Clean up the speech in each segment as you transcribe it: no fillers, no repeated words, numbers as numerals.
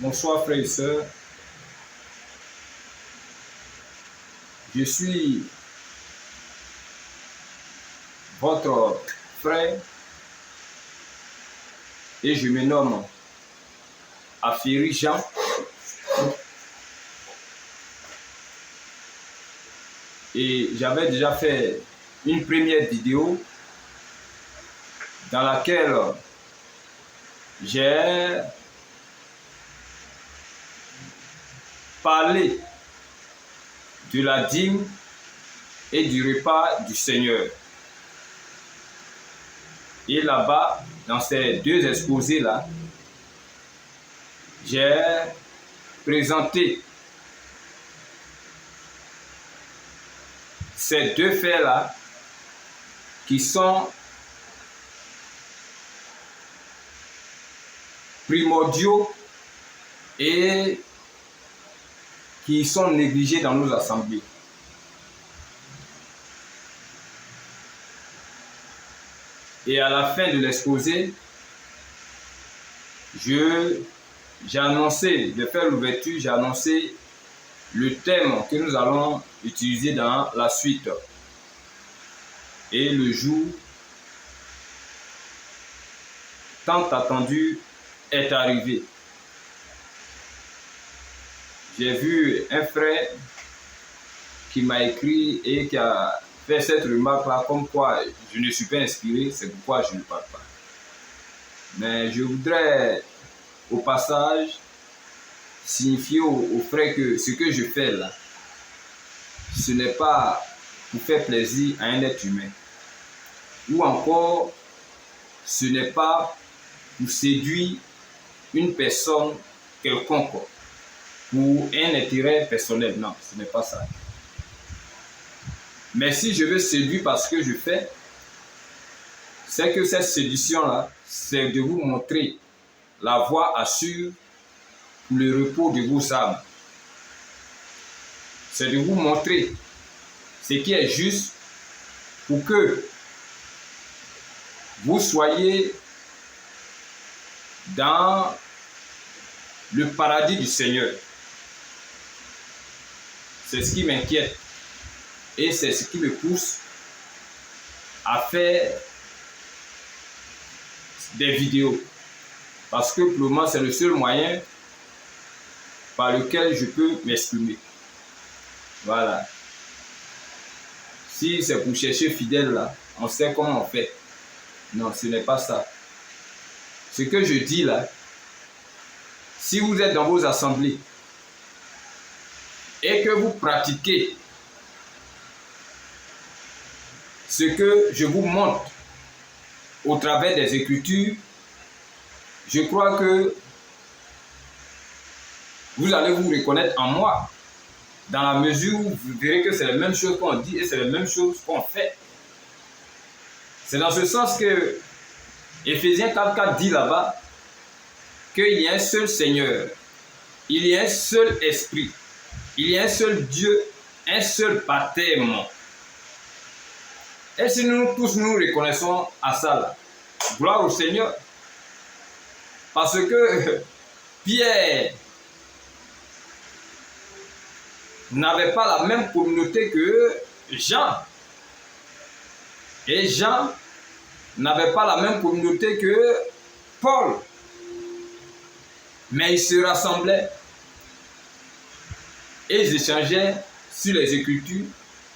Bonsoir frères et sœurs. Je suis votre frère et je me nomme Afiri Jean. Et j'avais déjà fait une première vidéo dans laquelle j'ai parlé de la dîme et du repas du Seigneur. Et là-bas, dans ces deux exposés-là, j'ai présenté ces deux faits-là qui sont primordiaux et qui sont négligés dans nos assemblées. Et à la fin de l'exposé, j'ai annoncé, de faire l'ouverture, j'ai annoncé le thème que nous allons utiliser dans la suite. Et le jour tant attendu est arrivé. J'ai vu un frère qui m'a écrit et qui a fait cette remarque-là comme quoi je ne suis pas inspiré, c'est pourquoi je ne parle pas. Mais je voudrais au passage signifier aux frères que ce que je fais là, ce n'est pas pour faire plaisir à un être humain. Ou encore, ce n'est pas pour séduire une personne quelconque pour un intérêt personnel. Non, ce n'est pas ça. Mais si je veux séduire parce que je fais, c'est que cette séduction-là, c'est de vous montrer la voie assure pour le repos de vos âmes. C'est de vous montrer ce qui est juste pour que vous soyez dans le paradis du Seigneur. C'est ce qui m'inquiète et c'est ce qui me pousse à faire des vidéos. Parce que pour le moment, c'est le seul moyen par lequel je peux m'exprimer. Voilà. Si c'est pour chercher fidèle là, on sait comment on fait. Non, ce n'est pas ça. Ce que je dis là, si vous êtes dans vos assemblées et que vous pratiquez ce que je vous montre au travers des Écritures, je crois que vous allez vous reconnaître en moi, dans la mesure où vous verrez que c'est la même chose qu'on dit et c'est la même chose qu'on fait. C'est dans ce sens que Éphésiens 4.4 dit là-bas qu'il y a un seul Seigneur, il y a un seul Esprit, il y a un seul Dieu, un seul baptême. Et si nous tous nous reconnaissons à ça, là, gloire au Seigneur. Parce que Pierre n'avait pas la même communauté que Jean. Et Jean n'avait pas la même communauté que Paul. Mais ils se rassemblaient et ils échangeaient sur les Écritures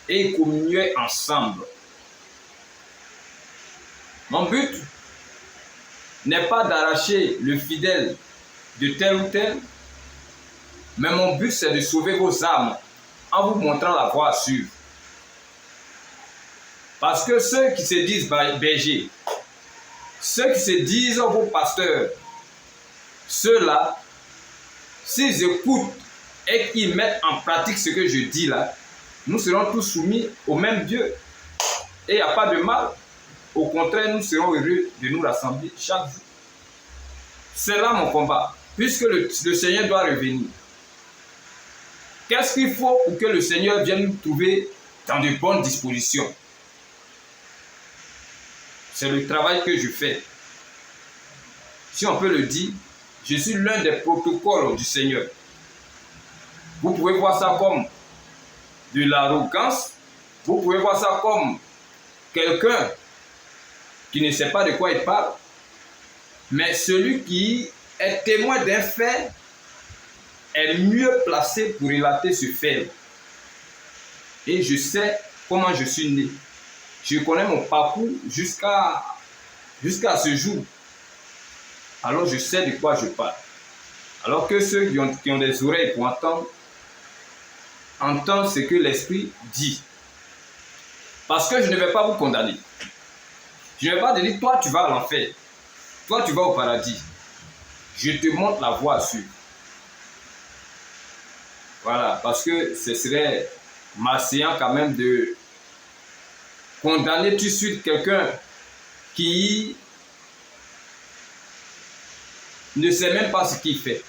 et ils communiaient ensemble. Mon but n'est pas d'arracher le fidèle de tel ou tel, mais mon but c'est de sauver vos âmes en vous montrant la voie à suivre. Parce que ceux qui se disent bergers, ceux qui se disent vos pasteurs, ceux-là, s'ils écoutent et qu'ils mettent en pratique ce que je dis là, nous serons tous soumis au même Dieu. Et il n'y a pas de mal. Au contraire, nous serons heureux de nous rassembler chaque jour. C'est là mon combat, puisque le Seigneur doit revenir. Qu'est-ce qu'il faut pour que le Seigneur vienne nous trouver dans de bonnes dispositions? C'est le travail que je fais. Si on peut le dire, Je suis l'un des protocoles du Seigneur. Vous pouvez voir ça comme de l'arrogance. Vous pouvez voir ça comme quelqu'un qui ne sait pas de quoi il parle. Mais celui qui est témoin d'un fait est mieux placé pour relater ce fait. Et je sais comment je suis né. Je connais mon parcours jusqu'à ce jour. Alors je sais de quoi je parle. Alors que ceux qui ont des oreilles pour entendent ce que l'Esprit dit. Parce que je ne vais pas vous condamner. Je ne vais pas te dire, toi tu vas à l'enfer. Toi tu vas au paradis. Je te montre la voie à suivre. Voilà, parce que ce serait malséant quand même de condamner tout de suite quelqu'un qui ne sait même pas ce qu'il fait.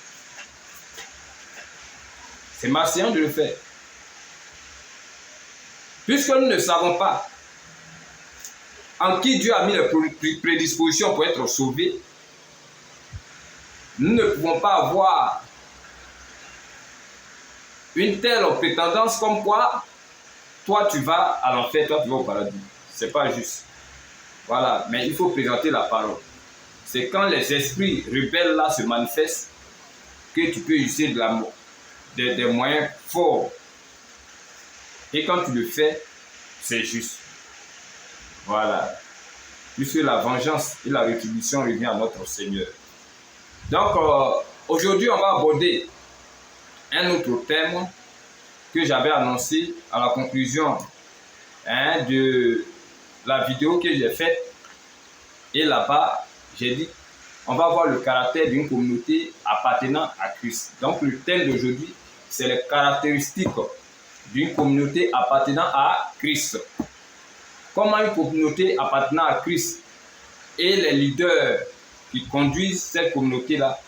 C'est malséant de le faire. Puisque nous ne savons pas en qui Dieu a mis les prédispositions pour être sauvés, nous ne pouvons pas avoir une telle prétendance comme quoi toi tu vas à l'enfer, toi tu vas au paradis. C'est pas juste. Voilà, mais il faut présenter la parole. C'est quand les esprits rebelles là se manifestent que tu peux user des moyens forts. Et quand tu le fais, c'est juste. Voilà. Puisque la vengeance et la rétribution revient à notre Seigneur. Donc, aujourd'hui, on va aborder un autre thème que j'avais annoncé à la conclusion de la vidéo que j'ai faite. Et là-bas, j'ai dit, on va voir le caractère d'une communauté appartenant à Christ. Donc, le thème d'aujourd'hui, c'est les caractéristiques d'une communauté appartenant à Christ. Comment une communauté appartenant à Christ et les leaders qui conduisent cette communauté-là,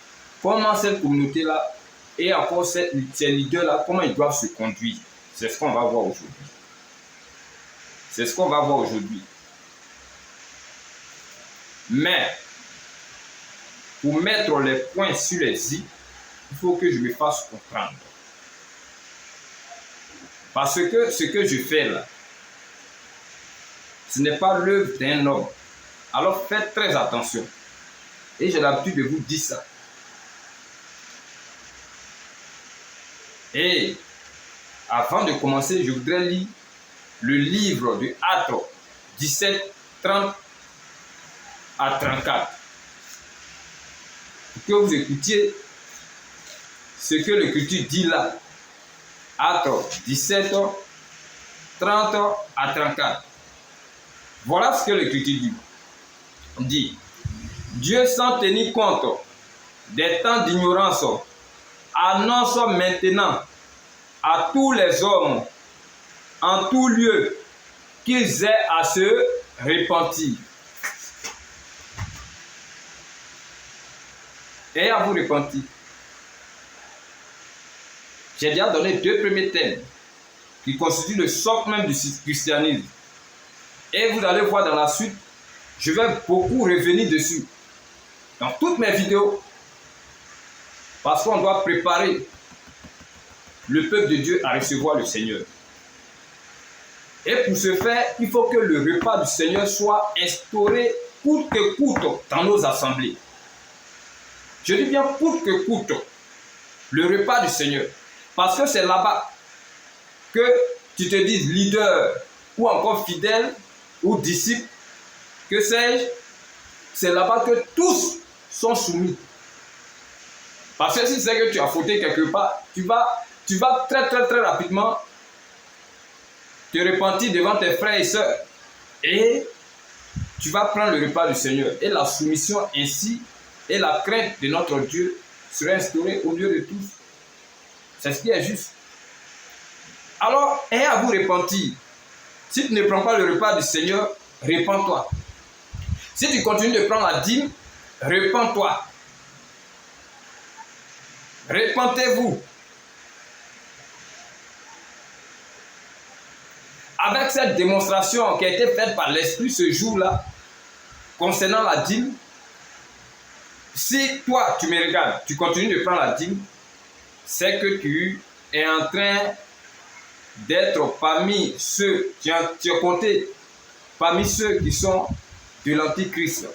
comment cette communauté-là et encore ces leaders-là, comment ils doivent se conduire. C'est ce qu'on va voir aujourd'hui. C'est ce qu'on va voir aujourd'hui. Mais, pour mettre les points sur les i, il faut que je me fasse comprendre. Parce que ce que je fais là, ce n'est pas l'œuvre d'un homme. Alors faites très attention. Et j'ai l'habitude de vous dire ça. Et avant de commencer, je voudrais lire le livre de Actes 17, 30 à 34. Pour que vous écoutiez ce que l'Écriture dit là. Actes 17, 30 à 34. Voilà ce que l'Écriture dit. Dieu, sans tenir compte des temps d'ignorance, annonce maintenant à tous les hommes, en tout lieu, qu'ils aient à se repentir. Et à vous repentir. J'ai déjà donné deux premiers thèmes qui constituent le socle même du christianisme. Et vous allez voir dans la suite, je vais beaucoup revenir dessus. Dans toutes mes vidéos. Parce qu'on doit préparer le peuple de Dieu à recevoir le Seigneur. Et pour ce faire, il faut que le repas du Seigneur soit instauré coûte que coûte dans nos assemblées. Je dis bien coûte que coûte le repas du Seigneur. Parce que c'est là-bas que tu te dises leader ou encore fidèle ou disciple, que sais-je, c'est là-bas que tous sont soumis. Parce que si c'est que tu as fauté quelque part, tu vas très rapidement te repentir devant tes frères et sœurs. Et tu vas prendre le repas du Seigneur. Et la soumission ainsi et la crainte de notre Dieu sera instaurée au milieu de tous. C'est ce qui est juste. Alors, aie à vous repentir. Si tu ne prends pas le repas du Seigneur, repens-toi. Si tu continues de prendre la dîme, repens-toi. Repentez-vous. Avec cette démonstration qui a été faite par l'Esprit ce jour-là, concernant la dîme, si toi, tu me regardes, tu continues de prendre la dîme, c'est que tu es en train d'être parmi ceux, tu as compté parmi ceux qui sont de l'antichrist.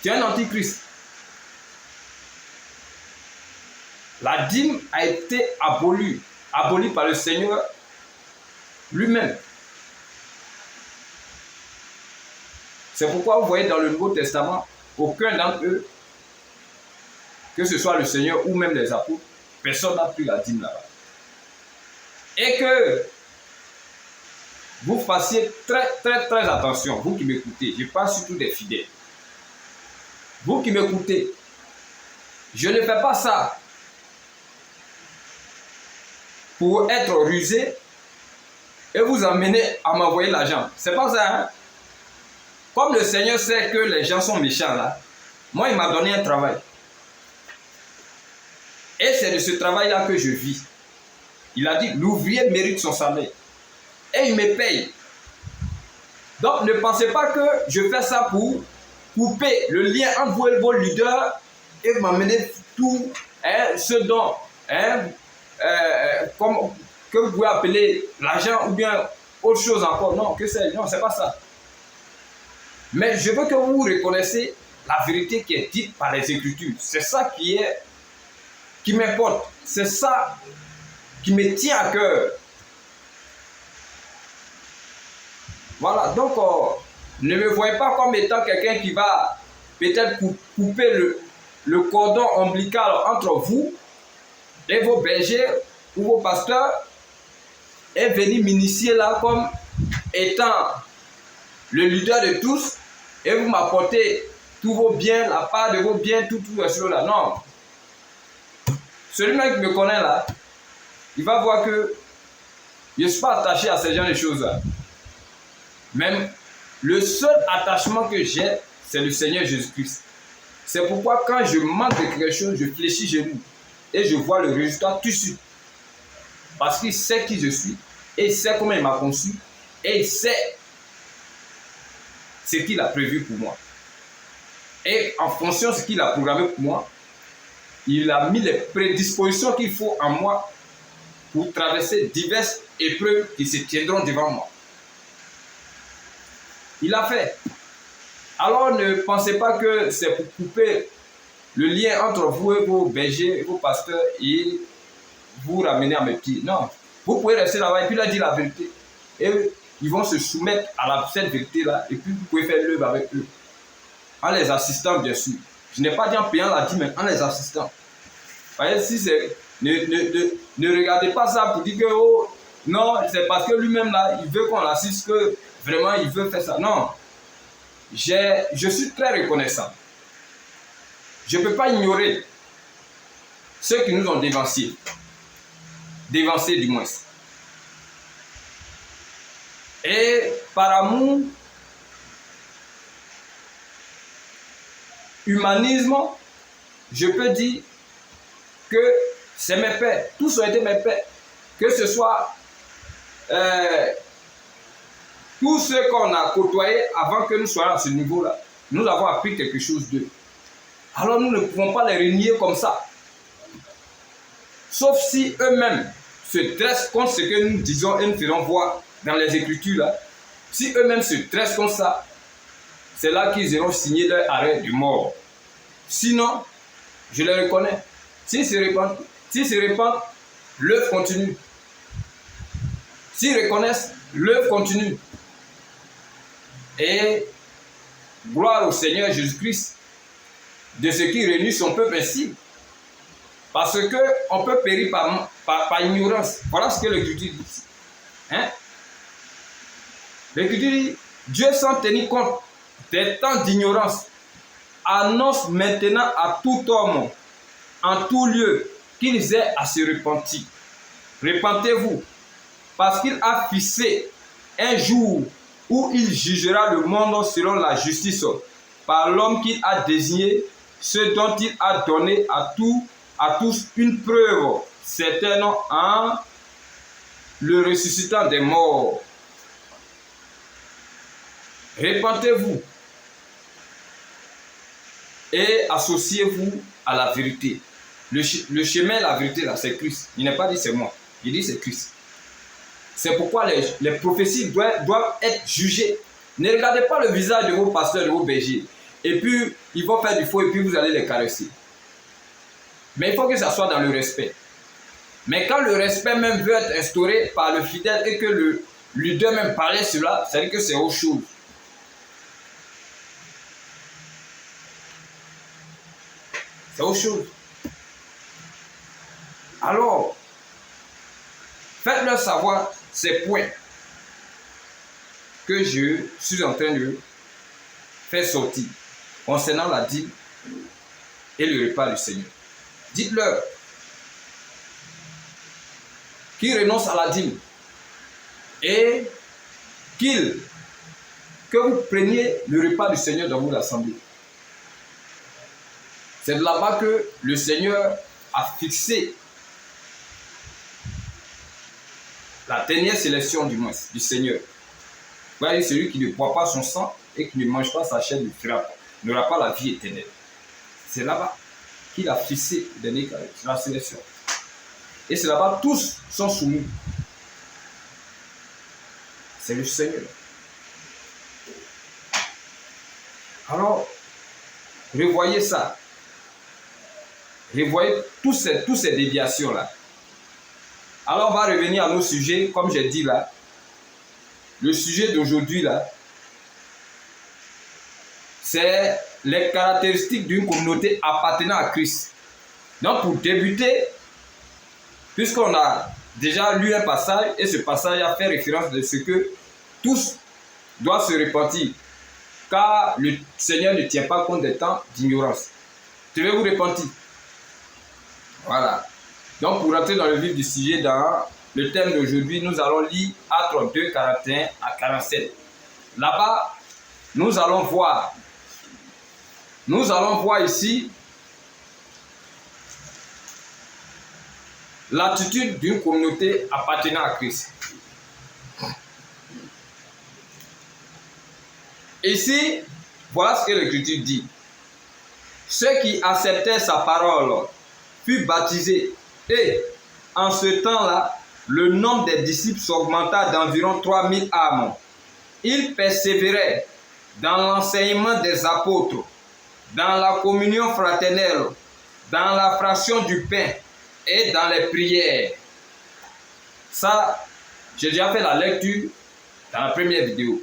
Tu es un antichrist. La dîme a été abolie par le Seigneur lui-même. C'est pourquoi vous voyez dans le Nouveau Testament, aucun d'entre eux, que ce soit le Seigneur ou même les apôtres, personne n'a pris la dîme là-bas. Et que vous fassiez très attention, vous qui m'écoutez, je parle surtout des fidèles. Vous qui m'écoutez, je ne fais pas ça pour être rusé et vous amener à m'envoyer l'argent. C'est pas ça, hein? Comme le Seigneur sait que les gens sont méchants là, moi il m'a donné un travail. Et c'est de ce travail-là que je vis. Il a dit, l'ouvrier mérite son salaire. Et il me paye. Donc ne pensez pas que je fais ça pour couper le lien entre vous et vos leaders et m'amener tout ce dont, comme, que vous pouvez appeler l'argent ou bien autre chose encore. Non, que c'est, non, c'est pas ça. Mais je veux que vous reconnaissiez la vérité qui est dite par les Écritures. C'est ça qui m'importe. C'est ça qui me tient à cœur. Voilà, donc ne me voyez pas comme étant quelqu'un qui va peut-être couper le cordon ombilical entre vous et vos bergers ou vos pasteurs et venir m'initier là comme étant le leader de tous et vous m'apportez tous vos biens, la part de vos biens, tout cela. Non. Celui-là qui me connaît là, il va voir que je ne suis pas attaché à ce genre de choses-là. Même le seul attachement que j'ai, c'est le Seigneur Jésus-Christ. C'est pourquoi quand je manque de quelque chose, je fléchis genoux et je vois le résultat tout de suite. Parce qu'il sait qui je suis et il sait comment il m'a conçu et il sait ce qu'il a prévu pour moi. Et en fonction de ce qu'il a programmé pour moi, il a mis les prédispositions qu'il faut en moi pour traverser diverses épreuves qui se tiendront devant moi. Il a fait. Alors ne pensez pas que c'est pour couper le lien entre vous et vos bergers, et vos pasteurs et vous ramener à mes pieds. Non. Vous pouvez rester là-bas et puis leur dire la vérité. Et ils vont se soumettre à cette vérité-là et puis vous pouvez faire l'œuvre avec eux. En les assistant, bien sûr. Je n'ai pas dit en payant la dîme, mais en les assistant. Voyez, si c'est, ne regardez pas ça pour dire que oh, non, c'est parce que lui-même là, il veut qu'on l'assiste que vraiment il veut faire ça. Non. Je suis très reconnaissant. Je ne peux pas ignorer ceux qui nous ont dévancés. Dévancés du moins. Et par amour, humanisme, je peux dire que c'est mes pères. Tous ont été mes pères. Que ce soit tous ceux qu'on a côtoyés avant que nous soyons à ce niveau-là, nous avons appris quelque chose d'eux. Alors nous ne pouvons pas les renier comme ça. Sauf si eux-mêmes se dressent contre ce que nous disons et nous faisons voir dans les Écritures là. Si eux-mêmes se dressent comme ça, c'est là qu'ils iront signer leur arrêt de mort. Sinon, je les reconnais. S'ils se répandent, l'œuvre continue. S'ils reconnaissent, l'œuvre continue. Et gloire au Seigneur Jésus-Christ de ce qui réunit son peuple ainsi. Parce qu'on peut périr par ignorance. Voilà ce que l'Écriture dit. Hein? L'Écriture dit, Dieu sans tenir compte des temps d'ignorance, annonce maintenant à tout homme, en tout lieu, qu'ils aient à se repentir. Repentez-vous, parce qu'il a fixé un jour où il jugera le monde selon la justice, par l'homme qu'il a désigné, ce dont il a donné à tous une preuve certaine en le ressuscitant des morts. Repentez-vous. et associez-vous à la vérité. Le chemin, la vérité, là, c'est Christ. Il n'a pas dit c'est moi. Il dit c'est Christ. C'est pourquoi les prophéties doivent être jugées. Ne regardez pas le visage de vos pasteurs, de vos bergers. Et puis, ils vont faire du faux et puis vous allez les caresser. Mais il faut que ça soit dans le respect. Mais quand le respect même veut être instauré par le fidèle et que le leader même parlait cela, c'est-à-dire que c'est autre chose. C'est autre chose. Alors, faites-leur savoir ces points que je suis en train de faire sortir concernant la dîme et le repas du Seigneur. Dites-leur qu'ils renoncent à la dîme et que vous preniez le repas du Seigneur dans vos assemblées. C'est de là-bas que le Seigneur a fixé la dernière sélection du Seigneur. Vous voyez, celui qui ne boit pas son sang et qui ne mange pas sa chair n'aura pas la vie éternelle. C'est là-bas qu'il a fixé la sélection. Et c'est là-bas tous sont soumis. C'est le Seigneur. Alors, revoyez ça. Revoyez toutes ces déviations-là. Alors, on va revenir à nos sujets, comme j'ai dit là. Le sujet d'aujourd'hui, là, c'est les caractéristiques d'une communauté appartenant à Christ. Donc, pour débuter, puisqu'on a déjà lu un passage, et ce passage a fait référence de ce que tous doivent se repentir, car le Seigneur ne tient pas compte des temps d'ignorance. Je vais vous repentir. Voilà. Donc, pour rentrer dans le vif du sujet, dans le thème d'aujourd'hui, nous allons lire Actes 2, 41 à 47. Là-bas, nous allons voir ici l'attitude d'une communauté appartenant à Christ. Ici, voilà ce que l'Écriture dit. Ceux qui acceptaient sa parole furent baptisés et en ce temps-là, le nombre des disciples s'augmenta d'environ 3000 âmes. Ils persévéraient dans l'enseignement des apôtres, dans la communion fraternelle, dans la fraction du pain et dans les prières. Ça, j'ai déjà fait la lecture dans la première vidéo.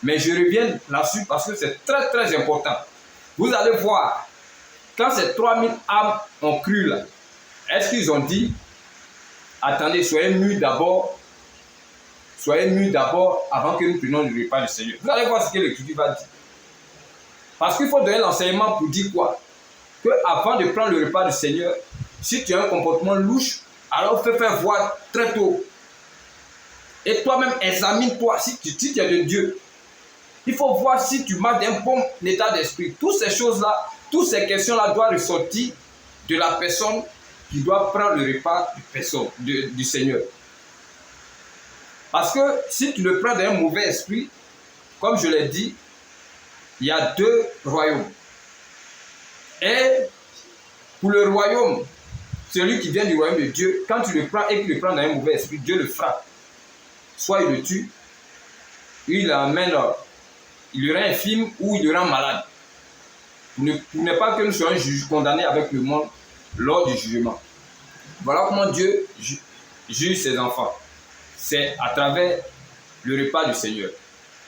Mais je reviens là-dessus parce que c'est très très important. Vous allez voir, quand ces 3000 âmes ont cru là, est-ce qu'ils ont dit, attendez, soyez nus d'abord avant que nous prenions le repas du Seigneur. Vous allez voir ce que l'Écriture va dire. Parce qu'il faut donner l'enseignement pour dire quoi? Que avant de prendre le repas du Seigneur, si tu as un comportement louche, alors fais voir très tôt. Et toi-même, examine-toi si tu es de Dieu. Il faut voir si tu marches d'un bon état d'esprit. Toutes ces choses-là, toutes ces questions-là doivent ressortir de la personne qui doit prendre le repas du Seigneur. Parce que si tu le prends d'un mauvais esprit, comme je l'ai dit, il y a deux royaumes. Et pour le royaume, celui qui vient du royaume de Dieu, quand tu le prends et qu'il le prend dans un mauvais esprit, Dieu le frappe. Soit il le tue, il l'amène, il le rend infime ou il le rend malade. Pour ne pas que nous soyons condamnés avec le monde lors du jugement. Voilà comment Dieu juge ses enfants. C'est à travers le repas du Seigneur.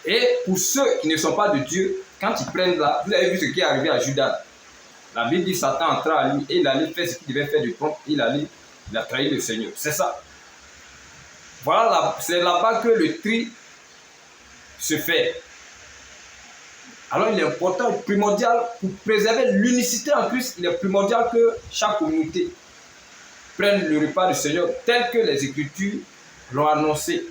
Et pour ceux qui ne sont pas de Dieu, quand ils prennent là, vous avez vu ce qui est arrivé à Judas. La Bible dit Satan entra à lui et il allait faire ce qu'il devait faire de prompt. Il a trahi le Seigneur. C'est ça. Voilà, c'est là-bas que le tri se fait. Alors il est important, primordial, pour préserver l'unicité en Christ, il est primordial que chaque communauté prenne le repas du Seigneur tel que les Écritures l'ont annoncé.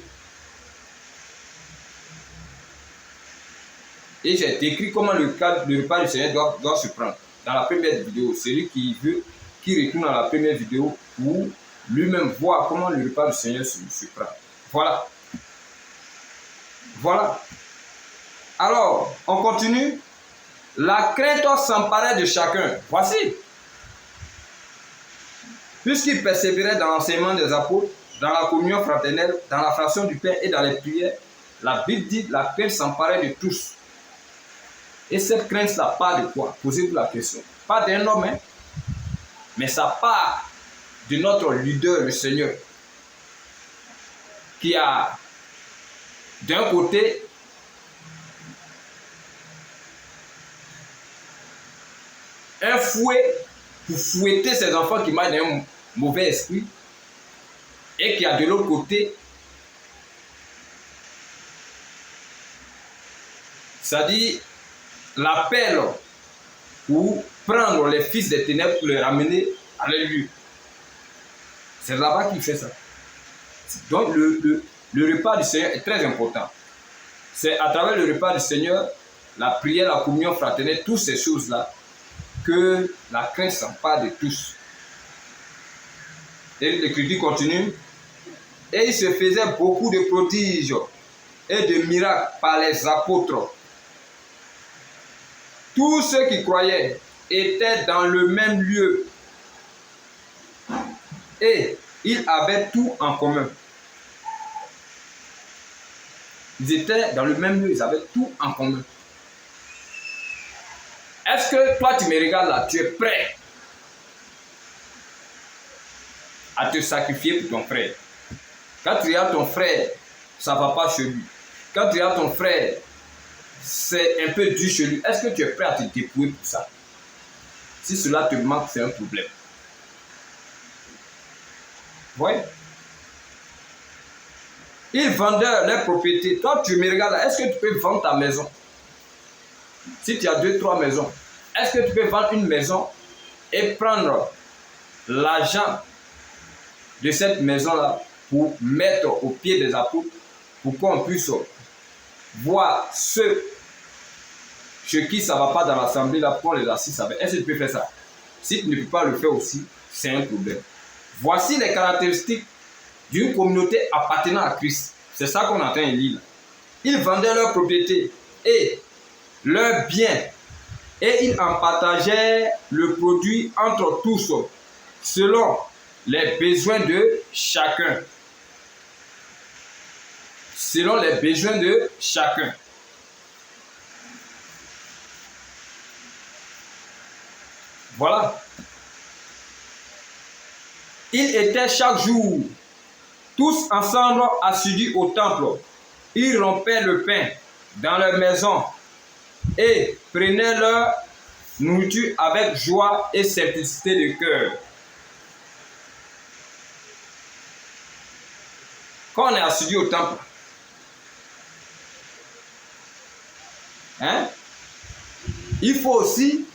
Et j'ai décrit comment le repas du Seigneur doit se prendre. Dans la première vidéo, celui qui veut, qui retourne dans la première vidéo pour lui-même voir comment le repas du Seigneur se prend. Voilà. Voilà. Alors, on continue. la crainte s'emparait de chacun. Voici. Puisqu'ils persévéraient dans l'enseignement des apôtres, dans la communion fraternelle, dans la fraction du pain et dans les prières, la Bible dit que la crainte s'emparait de tous. Et cette crainte-là part de quoi? Posez-vous la question. Pas d'un homme, hein, mais ça part de notre leader, le Seigneur, qui a d'un côté un fouet pour fouetter ses enfants qui mangent un mauvais esprit, et qui a de l'autre côté, c'est-à-dire l'appel pour prendre les fils des ténèbres pour les ramener à leur lieu. C'est là-bas qu'il fait ça. Donc le repas du Seigneur est très important. C'est à travers le repas du Seigneur, la prière, la communion fraternelle, toutes ces choses-là, que la crainte s'empare de tous. Et l'Écriture continue. Et il se faisait beaucoup de prodiges et de miracles par les apôtres. Tous ceux qui croyaient étaient dans le même lieu. Et ils avaient tout en commun. Ils étaient dans le même lieu, ils avaient tout en commun. Est-ce que toi, tu me regardes là, tu es prêt à te sacrifier pour ton frère? Quand tu regardes ton frère, ça ne va pas chez lui. Quand tu regardes ton frère, c'est un peu dur chez lui. Est-ce que tu es prêt à te dépouiller pour ça? Si cela te manque, c'est un problème. Oui. Ils vendaient leurs propriétés. Toi, tu me regardes là. Est-ce que tu peux vendre ta maison? Si tu as 2-3 maisons, est-ce que tu peux vendre une maison et prendre l'argent de cette maison-là pour mettre au pied des apôtres, pour qu'on puisse voir ceux chez qui ça ne va pas dans l'assemblée, là, pour les assises avec. Est-ce que tu peux faire ça? Si tu ne peux pas le faire aussi, c'est un problème. Voici les caractéristiques d'une communauté appartenant à Christ. C'est ça qu'on entend en lire. Ils vendaient leurs propriétés et leurs biens et ils en partageaient le produit entre tous selon les besoins de chacun. Selon les besoins de chacun. Voilà. Ils étaient chaque jour tous ensemble assidus au temple. Ils rompaient le pain dans leur maison et prenaient leur nourriture avec joie et simplicité de cœur. Quand on est assidu au temple, il faut aussi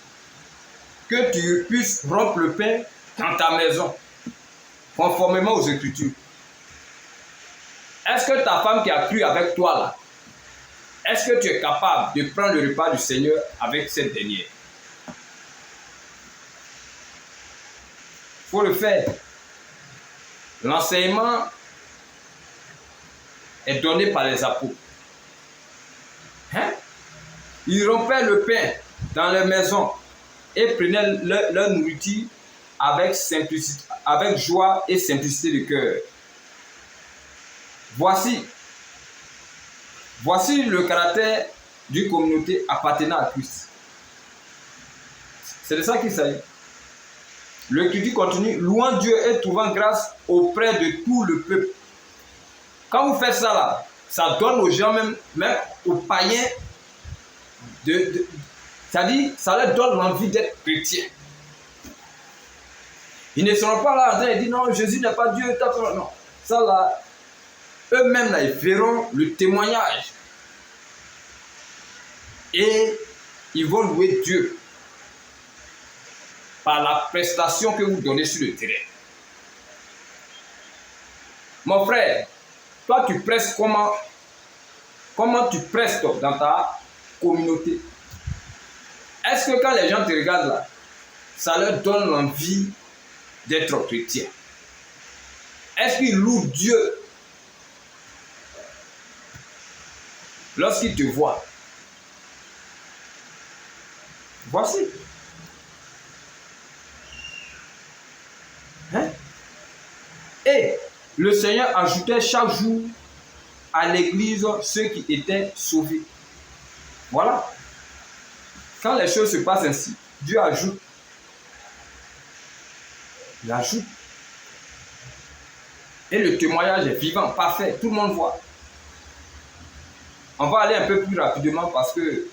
que tu puisses rompre le pain dans ta maison, conformément aux Écritures. Est-ce que ta femme qui a cru avec toi là, est-ce que tu es capable de prendre le repas du Seigneur avec cette dernière? Il faut le faire. L'enseignement est donné par les apôtres. Ils rompaient le pain dans leur maison et prenaient leur nourriture avec simplicité, avec joie et simplicité de cœur. Voici le caractère d'une communauté appartenant à Christ. C'est de ça qu'il s'agit. L'Écriture continue, louant Dieu et trouvant grâce auprès de tout le peuple. Quand vous faites ça là, ça donne aux gens, même aux païens, c'est-à-dire, ça leur donne l'envie d'être chrétiens. Ils ne seront pas là en train de dire non, Jésus n'est pas Dieu. Non, ça là, eux-mêmes là, ils verront le témoignage. Et ils vont louer Dieu par la prestation que vous donnez sur le terrain. Mon frère, toi tu presses comment? Comment tu presses dans ta communauté? Est-ce que quand les gens te regardent là, ça leur donne l'envie d'être chrétien? Est-ce qu'ils louent Dieu lorsqu'ils te voient? Voici. Hein? Et le Seigneur ajoutait chaque jour à l'église ceux qui étaient sauvés. Voilà. Quand les choses se passent ainsi, Dieu ajoute. Il ajoute. Et le témoignage est vivant, parfait, tout le monde voit. On va aller un peu plus rapidement parce que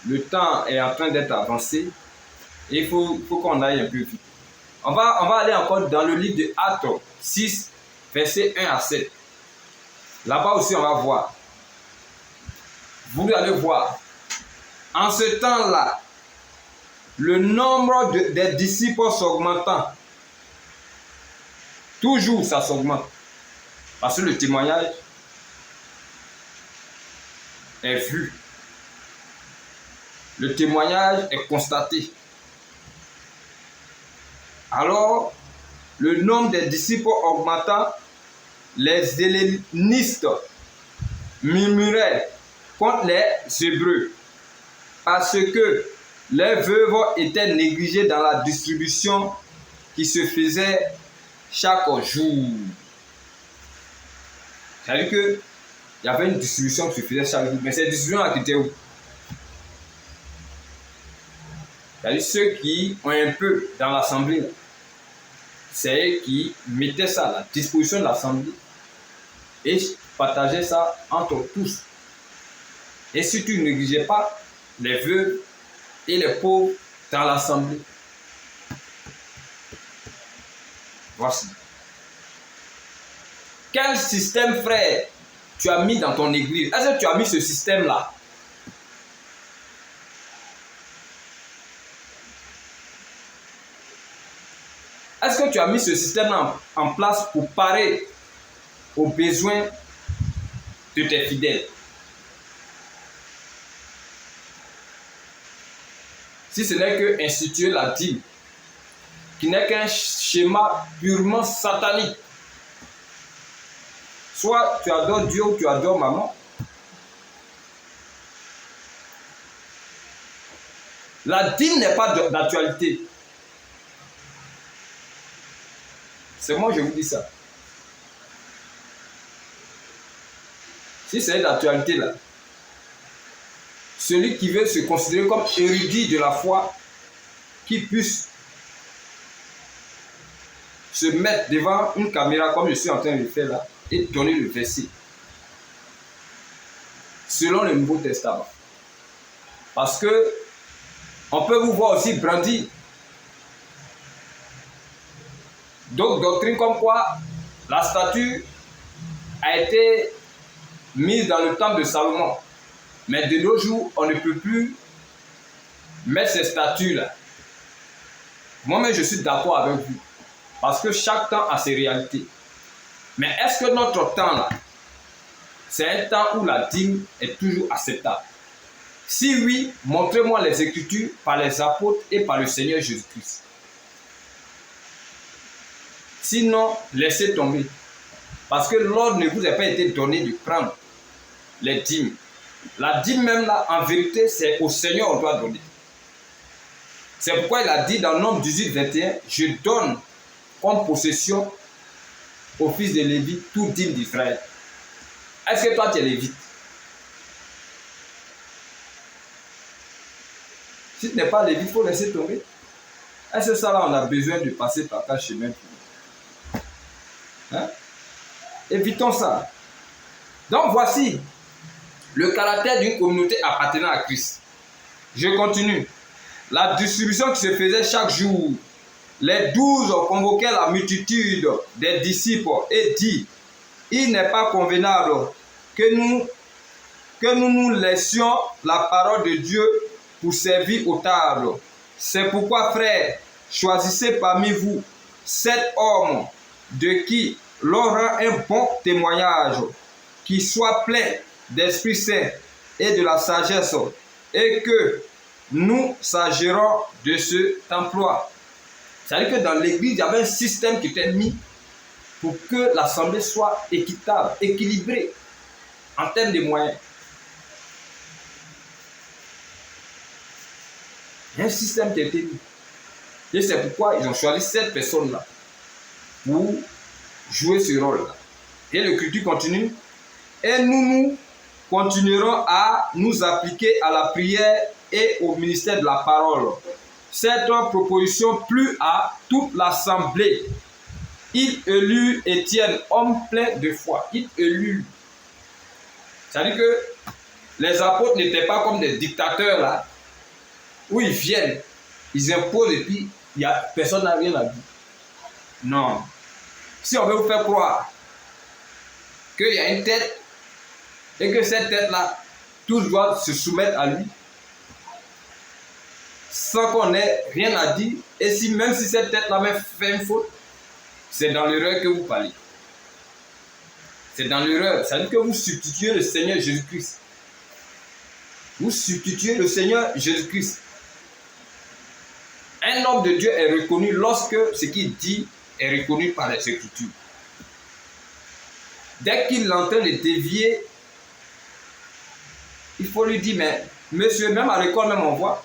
le temps est en train d'être avancé et il faut qu'on aille un peu vite. On va aller encore dans le livre de Actes 6, versets 1 à 7. Là-bas aussi, on va voir. Vous allez voir. En ce temps-là, le nombre des disciples s'augmentant. Toujours, ça s'augmente. Parce que le témoignage est vu. Le témoignage est constaté. Alors, le nombre des disciples augmentant, les hellénistes murmuraient contre les Hébreux parce que les veuves étaient négligées dans la distribution qui se faisait chaque jour. C'est-à-dire qu'il y avait une distribution qui se faisait chaque jour, mais cette distribution qui était où? C'est-à-dire ceux qui ont un peu dans l'assemblée, c'est eux qui mettaient ça à la disposition de l'assemblée et partageaient ça entre tous. Et si tu ne négligeais pas les veuves et les pauvres dans l'assemblée. Voici. Quel système, frère, tu as mis dans ton église? Est-ce que tu as mis ce système-là? Est-ce que tu as mis ce système en place pour parer aux besoins de tes fidèles? Si ce n'est que instituer la dîme, qui n'est qu'un schéma purement satanique. Soit tu adores Dieu ou tu adores maman. La dîme n'est pas d'actualité. C'est moi, je vous dis ça. Si c'est d'actualité là, celui qui veut se considérer comme érudit de la foi, qui puisse se mettre devant une caméra comme je suis en train de le faire là et donner le verset selon le Nouveau Testament. Parce que on peut vous voir aussi brandir d'autres doctrines comme quoi la statue a été mise dans le temple de Salomon. Mais de nos jours, on ne peut plus mettre ces statues-là. Moi-même, je suis d'accord avec vous. Parce que chaque temps a ses réalités. Mais est-ce que notre temps là, c'est un temps où la dîme est toujours acceptable? Si oui, montrez-moi les Écritures par les apôtres et par le Seigneur Jésus-Christ. Sinon, laissez tomber. Parce que l'ordre ne vous a pas été donné de prendre les dîmes. La dîme même là, en vérité, c'est au Seigneur on doit donner. C'est pourquoi il a dit dans Nombre 18, 21, je donne comme possession au fils de Lévi tout dîme d'Israël. Est-ce que toi tu es lévite? Si tu n'es pas lévite, il faut laisser tomber. Est-ce que ça là, on a besoin de passer par ta chemin? Hein? Évitons ça. Donc voici le caractère d'une communauté appartenant à Christ. Je continue. La distribution qui se faisait chaque jour. Les 12 convoquaient la multitude des disciples et dit, il n'est pas convenable que nous laissions la parole de Dieu pour servir aux tables. C'est pourquoi, frères, choisissez parmi vous 7 hommes de qui l'on rend un bon témoignage, qui soient pleins d'Esprit Saint et de la sagesse, et que nous s'agirons de cet emploi. C'est-à-dire que dans l'église, il y avait un système qui était mis pour que l'assemblée soit équitable, équilibrée en termes de moyens. Il y a un système qui a été mis. Et c'est pourquoi ils ont choisi cette personne-là pour jouer ce rôle-là. Et l'écriture continue. Et nous continuerons à nous appliquer à la prière et au ministère de la parole. Cette proposition plut à toute l'assemblée. Il élut Étienne, homme plein de foi. Il élut. C'est-à-dire que les apôtres n'étaient pas comme des dictateurs là, où ils viennent, ils imposent et puis personne n'a rien à dire. Non. Si on veut vous faire croire qu'il y a une tête et que cette tête-là, tous doivent se soumettre à lui, sans qu'on ait rien à dire, et si même si cette tête-là même fait une faute, c'est dans l'erreur que vous parlez. C'est dans l'erreur. C'est-à-dire que vous substituez le Seigneur Jésus-Christ. Vous substituez le Seigneur Jésus-Christ. Un homme de Dieu est reconnu lorsque ce qu'il dit est reconnu par les Écritures. Dès qu'il est en train de dévier, il faut lui dire, mais monsieur, même à l'école, même on voit,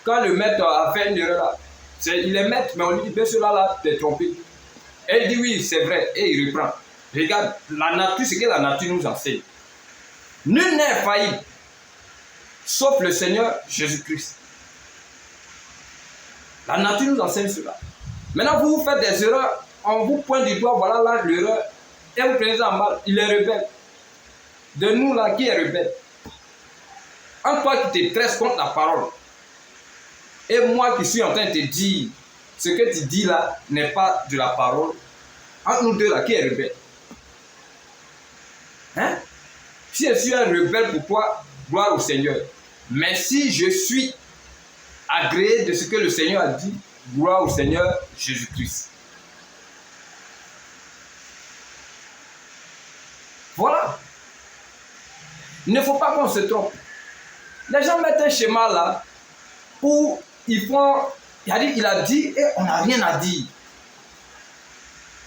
quand le maître a fait une erreur là, il est maître, mais on lui dit, monsieur là, t'es trompé. Et il dit, oui, c'est vrai, et il reprend. Regarde, la nature, c'est que la nature nous enseigne. Nul n'est infaillible, sauf le Seigneur Jésus-Christ. La nature nous enseigne cela. Maintenant, vous faites des erreurs, on vous pointe du doigt, voilà là l'erreur, et vous prenez ça en mal, il est rebelle. De nous là, qui est rebelle? En toi qui te tresses contre la parole, et moi qui suis en train de te dire, ce que tu dis là n'est pas de la parole, entre nous deux là, qui est rebelle? Hein? Si je suis un rebelle pour toi, gloire au Seigneur. Mais si je suis agréé de ce que le Seigneur a dit, gloire au Seigneur Jésus-Christ. Voilà. Il ne faut pas qu'on se trompe. Les gens mettent un schéma là où ils font, il a dit et on n'a rien à dire.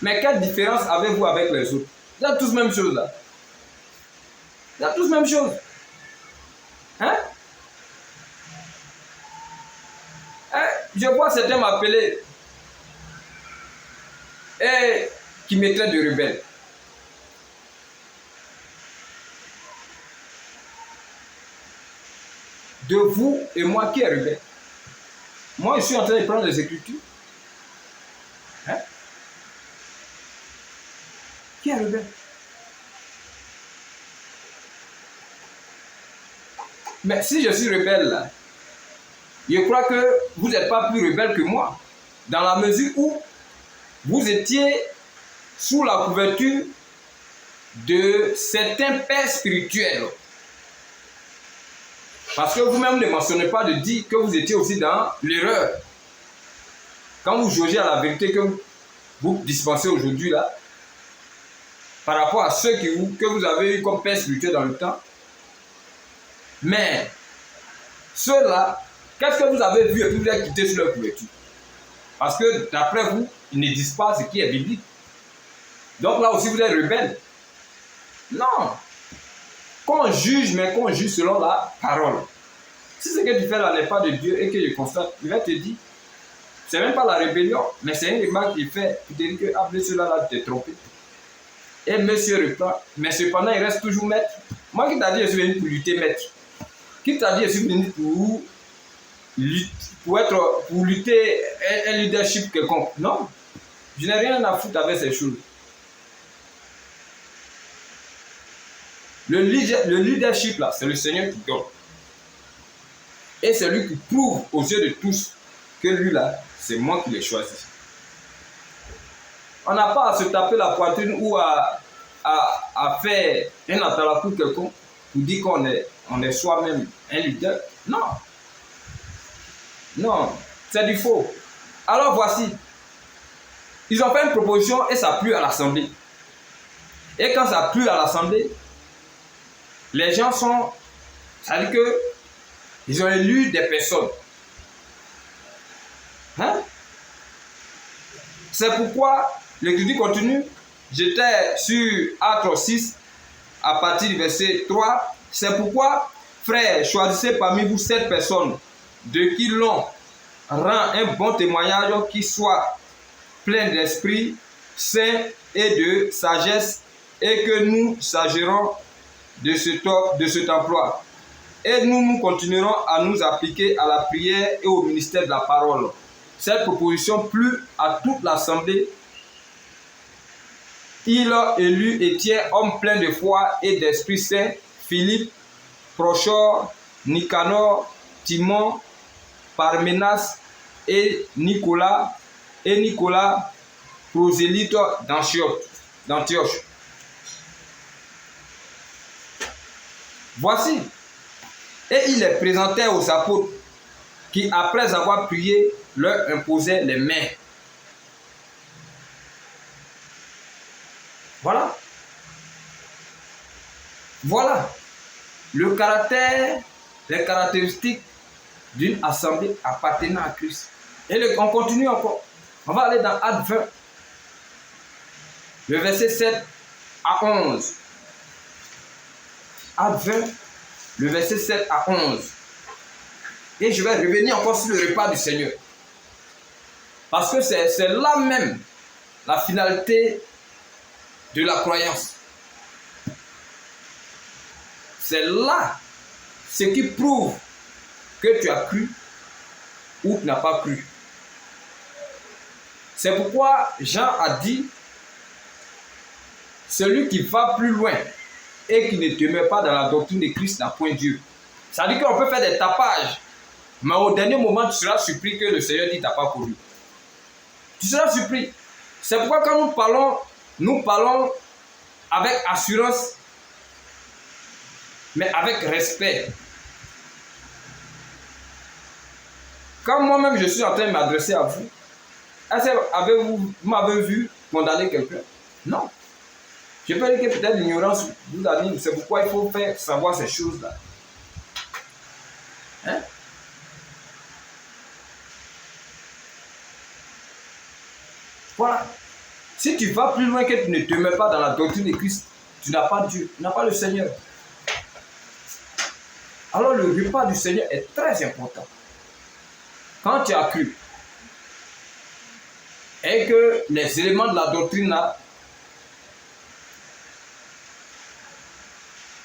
Mais quelle différence avez-vous avec les autres? Ils ont tous la même chose là. Ils ont tous la même chose. Hein? Je vois certains m'appeler et qui me traitent de rebelle. De vous et moi qui est rebelle? Moi, je suis en train de prendre les Écritures. Hein? Qui est rebelle? Mais si je suis rebelle là, je crois que vous n'êtes pas plus rebelle que moi, dans la mesure où vous étiez sous la couverture de certains pères spirituels. Parce que vous-même ne mentionnez pas de dire que vous étiez aussi dans l'erreur. Quand vous jaugez à la vérité que vous dispensez aujourd'hui là, par rapport à ceux que vous avez eu comme pères spirituels dans le temps. Mais ceux-là, qu'est-ce que vous avez vu et puis vous avez quitté sur leur couverture? Parce que d'après vous, ils ne disent pas ce qui est biblique. Donc là aussi, vous êtes rebelle. Non. Qu'on juge, mais qu'on juge selon la parole. Si ce que tu fais là n'est pas de Dieu et que je constate, il va te dire, c'est même pas la rébellion, mais c'est une remarque qu'il fait pour te dire que après cela là, tu t'es trompé. Et monsieur reprend, mais cependant, il reste toujours maître. Moi qui t'a dit, je suis venu pour lutter maître. Qui t'a dit, je suis venu pour lutter un leadership quelconque? Non, je n'ai rien à foutre avec ces choses. Le leadership là, c'est le Seigneur qui donne. Et c'est lui qui prouve aux yeux de tous que lui là, c'est moi qui l'ai choisi. On n'a pas à se taper la poitrine ou à faire un atala pour quelqu'un pour dire qu'on est soi-même un leader. Non. Non, c'est du faux. Alors voici, ils ont fait une proposition et ça a plu à l'Assemblée. Et quand ça a plu à l'Assemblée, les gens sont, c'est-à-dire que ils ont élu des personnes. Hein? C'est pourquoi l'écriture continue. J'étais sur Actes 6 à partir du verset 3. C'est pourquoi, frères, choisissez parmi vous 7 personnes de qui l'ont rend un bon témoignage qui soit plein d'Esprit Saint et de sagesse, et que nous s'agirons de cet emploi. Et nous continuerons à nous appliquer à la prière et au ministère de la parole. Cette proposition plut à toute l'assemblée. Il a élu Étienne, homme plein de foi et d'Esprit Saint, Philippe, Prochor, Nicanor, Timon, Parménas et Nicolas, prosélyte d'Antioche. Voici, et il les présentait aux apôtres qui, après avoir prié, leur imposaient les mains. Voilà. Voilà le caractère, les caractéristiques d'une assemblée appartenant à Christ. Et on continue encore. On va aller dans Actes 20, le verset 7 à 11. Actes 20, le verset 7 à 11. Et je vais revenir encore sur le repas du Seigneur. Parce que c'est là même la finalité de la croyance. C'est là ce qui prouve que tu as cru ou tu n'as pas cru. C'est pourquoi Jean a dit, celui qui va plus loin et qui ne demeure pas dans la doctrine de Christ n'a point Dieu. Ça veut dire qu'on peut faire des tapages, mais au dernier moment, tu seras surpris que le Seigneur dit, tu n'as pas connu. Tu seras surpris. C'est pourquoi quand nous parlons avec assurance, mais avec respect. Quand moi-même je suis en train de m'adresser à vous, est-ce que vous m'avez vu condamner quelqu'un? Non. Je peux dire que peut-être l'ignorance vous anime. C'est pourquoi il faut faire savoir ces choses-là. Hein? Voilà. Si tu vas plus loin que tu ne demeures pas dans la doctrine de Christ, tu n'as pas Dieu, tu n'as pas le Seigneur. Alors le repas du Seigneur est très important. Quand tu as cru et que les éléments de la doctrine là,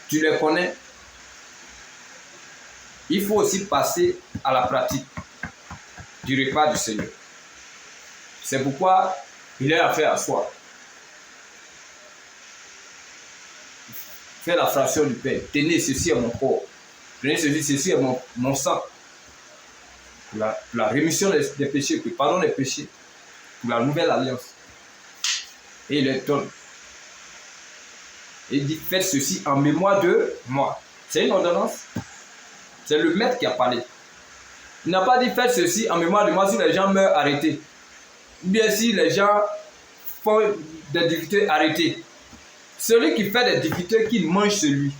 tu les connais, il faut aussi passer à la pratique du repas du Seigneur. C'est pourquoi il est à faire asseoir. Fais la fraction du pain. Tenez, ceci est mon corps. Tenez, ceci est mon sang. Pour la rémission des péchés, pour le pardon des péchés, pour la nouvelle alliance. Et il les donne. Et il dit, faites ceci en mémoire de moi. C'est une ordonnance. C'est le maître qui a parlé. Il n'a pas dit, faites ceci en mémoire de moi si les gens meurent, arrêtez. Ou bien si les gens font des difficultés, arrêtez. Celui qui fait des difficultés, qu'il mange celui.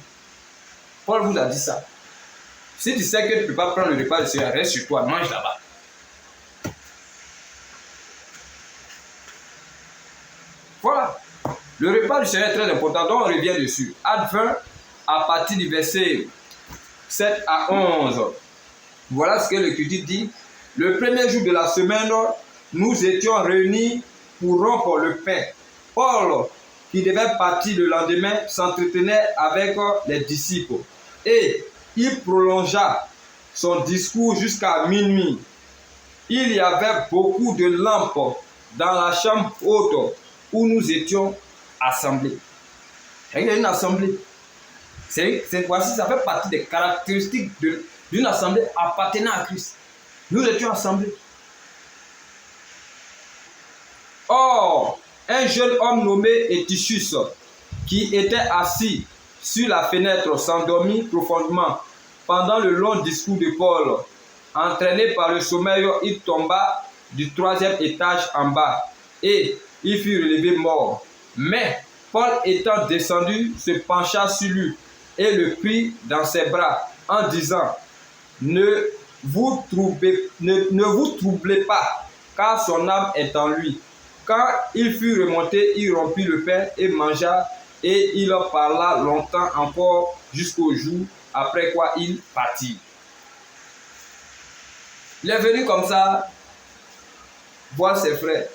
Paul vous a dit ça. Si tu sais que tu ne peux pas prendre le repas du Seigneur, reste sur toi, mange là-bas. Voilà. Le repas du Seigneur est très important, donc on revient dessus. Acte 20, à partir du verset 7 à 11. Voilà ce que l'Écriture dit. Le premier jour de la semaine, nous étions réunis pour rompre le pain. Paul, qui devait partir le lendemain, s'entretenait avec les disciples. Et il prolongea son discours jusqu'à minuit. Il y avait beaucoup de lampes dans la chambre haute où nous étions assemblés. Il y a une assemblée. Voici, ça fait partie des caractéristiques d'une assemblée appartenant à Christ. Nous étions assemblés. Or, un jeune homme nommé Eutychus, qui était assis sur la fenêtre, s'endormit profondément pendant le long discours de Paul. Entraîné par le sommeil, il tomba du 3e étage en bas et il fut relevé mort. Mais Paul étant descendu, se pencha sur lui et le prit dans ses bras en disant, ne vous troublez pas, car son âme est en lui. Quand il fut remonté, il rompit le pain et mangea, et il parla longtemps encore jusqu'au jour, après quoi il partit. Il est venu comme ça, voir ses frères.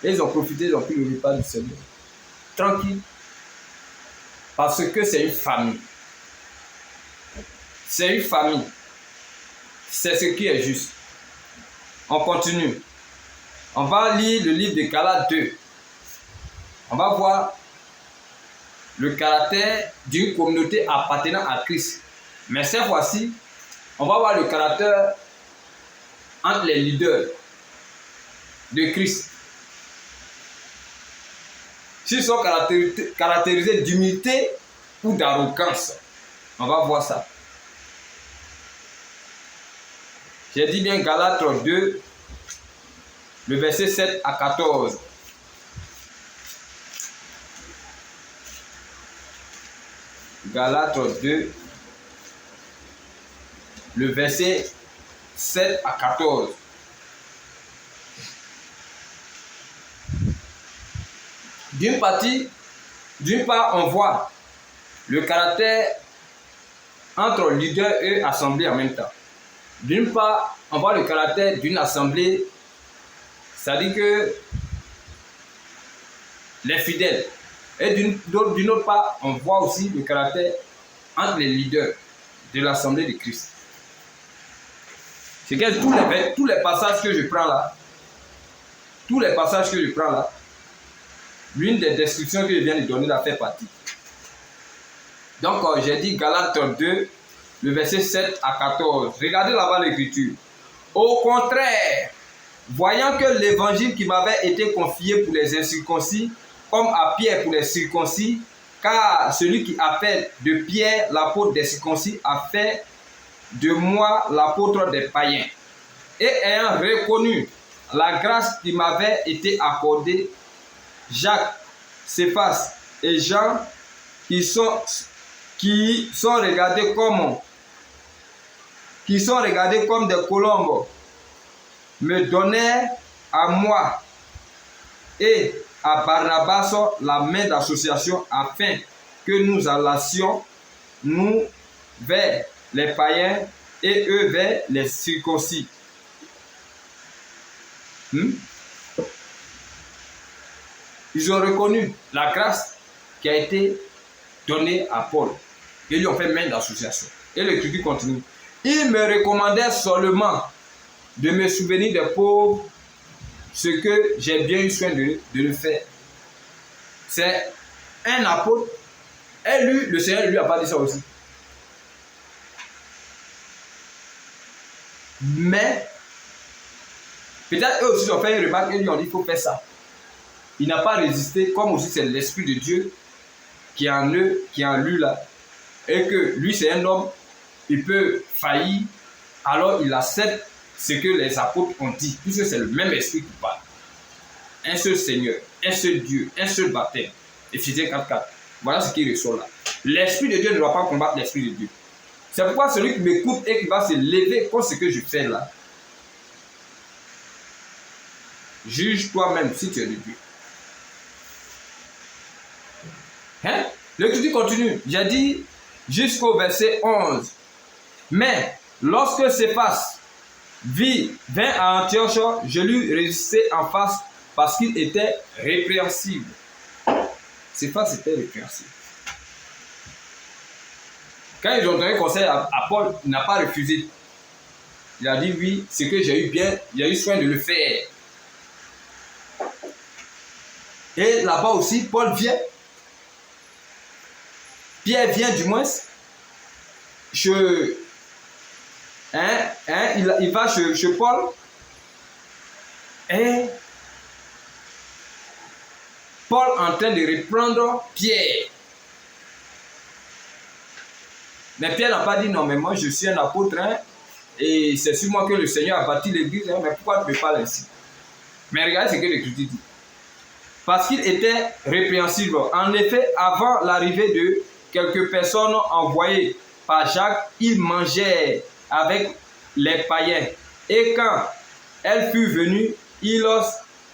Et ils ont profité, ils ont pris le repas du Seigneur. Tranquille. Parce que c'est une famille. C'est une famille. C'est ce qui est juste. On continue. On va lire le livre de Galates 2. On va voir le caractère d'une communauté appartenant à Christ. Mais cette fois-ci, on va voir le caractère entre les leaders de Christ. S'ils sont caractérisés d'humilité ou d'arrogance. On va voir ça. J'ai dit bien Galates 2, le verset 7 à 14. Galates 2, le verset 7 à 14. D'une part, on voit le caractère entre leader et assemblée en même temps. D'une part, on voit le caractère d'une assemblée, c'est-à-dire que les fidèles. Et d'une autre part, on voit aussi le caractère entre les leaders de l'assemblée de Christ. C'est que tous les passages que je prends là, l'une des descriptions que je viens de donner là fait partie. Donc, j'ai dit Galates 2, le verset 7 à 14. Regardez là-bas l'écriture. Au contraire, voyant que l'évangile qui m'avait été confié pour les incirconcis, comme à Pierre pour les circoncis, car celui qui a fait de Pierre l'apôtre des circoncis a fait de moi l'apôtre des païens. Et ayant reconnu la grâce qui m'avait été accordée, Jacques, Céphas et Jean, qui sont regardés comme des colombes, me donnèrent à moi et à Barnabas la main d'association afin que nous allassions nous vers les païens et eux vers les circoncis. Ils ont reconnu la grâce qui a été donnée à Paul. Et ils lui ont fait main d'association. Et l'écriture continue. Il me recommandait seulement de me souvenir des pauvres, ce que j'ai bien eu soin de le faire. C'est un apôtre. Et lui, le Seigneur ne lui a pas dit ça aussi. Mais, peut-être eux aussi ont fait une remarque et lui ont dit qu'il faut faire ça. Il n'a pas résisté, comme aussi c'est l'Esprit de Dieu qui est en eux, qui est en lui là. Et que lui c'est un homme, il peut faillir, alors il accepte ce que les apôtres ont dit, puisque c'est le même esprit qui parle. Un seul Seigneur, un seul Dieu, un seul baptême. Éphésiens 4:4. Voilà ce qui ressort là. L'Esprit de Dieu ne doit pas combattre l'Esprit de Dieu. C'est pourquoi celui qui m'écoute et qui va se lever contre ce que je fais là, juge toi-même si tu es de Dieu. Hein? L'écriture continue. J'ai dit jusqu'au verset 11. Mais lorsque Céphas vint à Antioche, je lui résistai en face parce qu'il était répréhensible. Céphas était répréhensible. Quand ils ont donné conseil à Paul, il n'a pas refusé. Il a dit oui, c'est que j'ai eu soin de le faire. Et là-bas aussi, Paul vient. Pierre vient du moins. Il va chez Paul. Et Paul en train de reprendre Pierre. Mais Pierre n'a pas dit non, mais moi je suis un apôtre, hein, et c'est sur moi que le Seigneur a bâti l'église, hein, mais pourquoi tu me parles ainsi? Mais regardez ce que l'Écriture dit. Parce qu'il était répréhensible. En effet, avant l'arrivée de quelques personnes envoyées par Jacques, il mangeait avec les païens. Et quand elle fut venue, il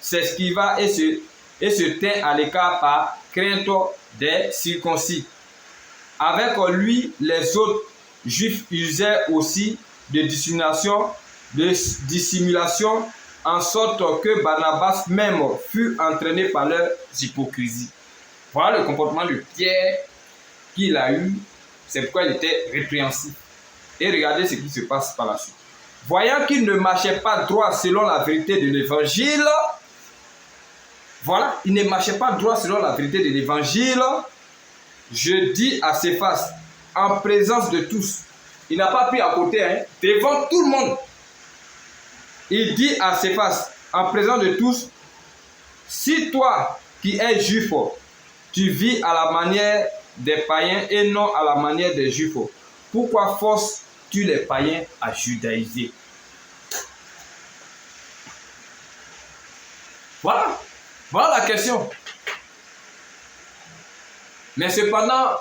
s'esquiva et se tint à l'écart par crainte des circoncis. Avec lui, les autres juifs usaient aussi de dissimulation, en sorte que Barnabas même fut entraîné par leur hypocrisie. Voilà le comportement de Pierre qu'il a eu, c'est pourquoi il était répréhensif. Et regardez ce qui se passe par la suite. Voyant qu'il ne marchait pas droit selon la vérité de l'évangile, voilà, il ne marchait pas droit selon la vérité de l'évangile, je dis à Céphas, en présence de tous, il n'a pas pris à côté, hein, devant tout le monde, il dit à Céphas, en présence de tous, si toi qui es juif, tu vis à la manière des païens et non à la manière des juifs, pourquoi forces-tu les païens à judaïser? Voilà, voilà la question. Mais cependant,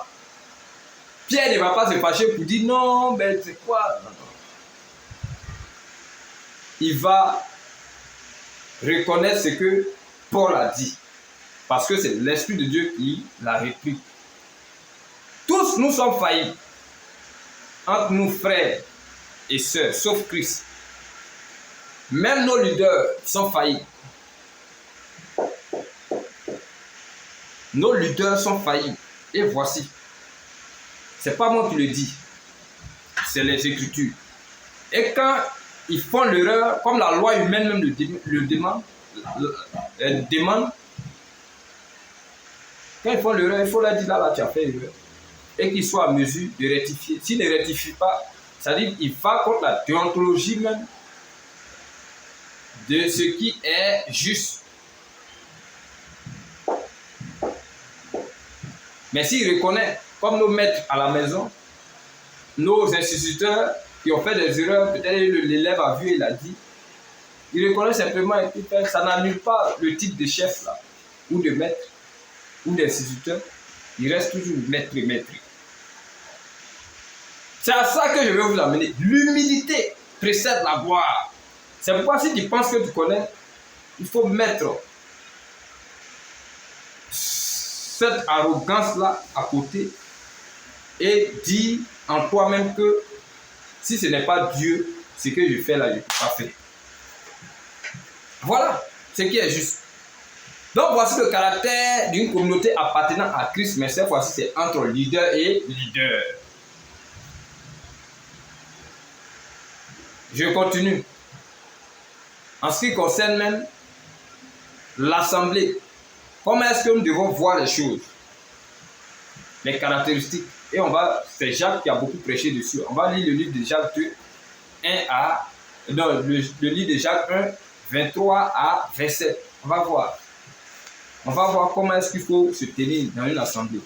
Pierre ne va pas se fâcher pour dire non, ben c'est quoi? Non, non. Il va reconnaître ce que Paul a dit. Parce que c'est l'Esprit de Dieu qui l'a repris. Tous nous sommes faillis. Entre nous, frères et sœurs, sauf Christ. Même nos leaders sont faillis. Nos leaders sont faillis. Et voici. C'est pas moi qui le dis. C'est les Écritures. Et quand ils font l'erreur, comme la loi humaine même le demande, quand ils font l'erreur, il faut leur dire là, tu as fait l'erreur. Et qu'ils soient en mesure de rectifier. S'ils ne rectifient pas, c'est-à-dire qu'il va contre la déontologie même de ce qui est juste. Mais s'ils reconnaissent, comme nos maîtres à la maison, nos instituteurs qui ont fait des erreurs, peut-être l'élève a vu et il a dit, ils reconnaissent simplement et ça n'annule pas le titre de chef là, ou de maître, ou d'instituteur. Il reste toujours maître. C'est à ça que je vais vous amener. L'humilité précède la gloire. C'est pourquoi si tu penses que tu connais, il faut mettre cette arrogance-là à côté et dire en toi-même que si ce n'est pas Dieu, ce que je fais là, je ne peux pas faire. Voilà ce qui est juste. Donc voici le caractère d'une communauté appartenant à Christ, mais cette fois-ci c'est entre leader et leader. Je continue. En ce qui concerne même l'assemblée, comment est-ce que nous devons voir les choses? Les caractéristiques. Et c'est Jacques qui a beaucoup prêché dessus. On va lire le livre de Jacques 2, le livre de Jacques 1, 23 à 27. On va voir. On va voir comment est-ce qu'il faut se tenir dans une assemblée.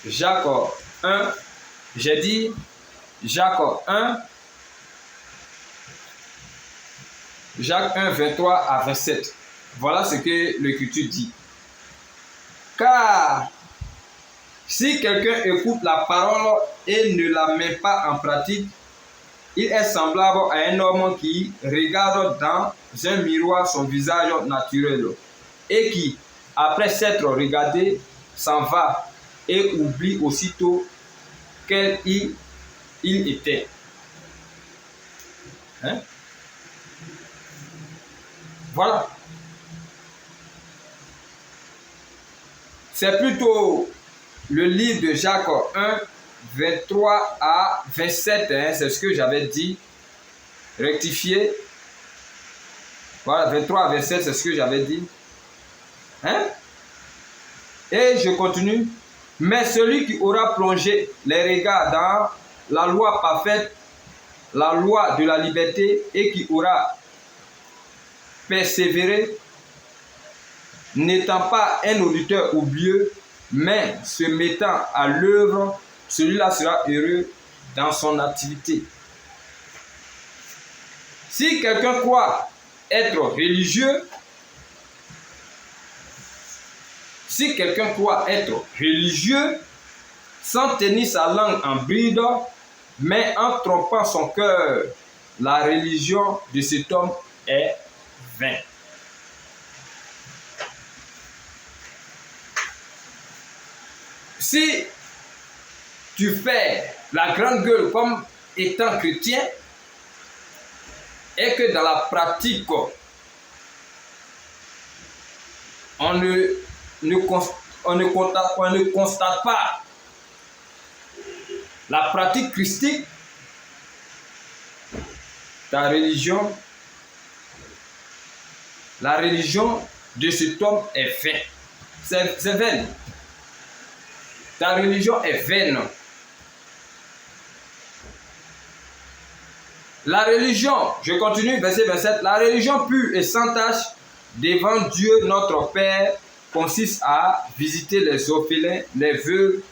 Jacques 1, j'ai dit Jacques 1, 23 à 27. Voilà ce que l'Écriture dit. Car si quelqu'un écoute la parole et ne la met pas en pratique, il est semblable à un homme qui regarde dans un miroir son visage naturel et qui, après s'être regardé, s'en va et oublie aussitôt quel il était. Hein? Voilà. C'est plutôt le livre de Jacques 1, 23 à 27, hein, c'est ce que j'avais dit. Rectifier. Voilà, 23 à 27, c'est ce que j'avais dit. Hein? Et je continue. Mais celui qui aura plongé les regards dans la loi parfaite, la loi de la liberté, et qui aura persévéré, n'étant pas un auditeur oublieux, mais se mettant à l'œuvre, celui-là sera heureux dans son activité. Si quelqu'un croit être religieux, sans tenir sa langue en bride, mais en trompant son cœur, la religion de cet homme est vaine. Si tu fais la grande gueule comme étant chrétien est que dans la pratique, on ne constate pas la pratique christique. Ta religion, la religion de cet homme est vaine. C'est vaine. Ta religion est vaine. La religion, je continue, verset 27, la religion pure et sans tache devant Dieu notre Père consiste à visiter les orphelins, les veuves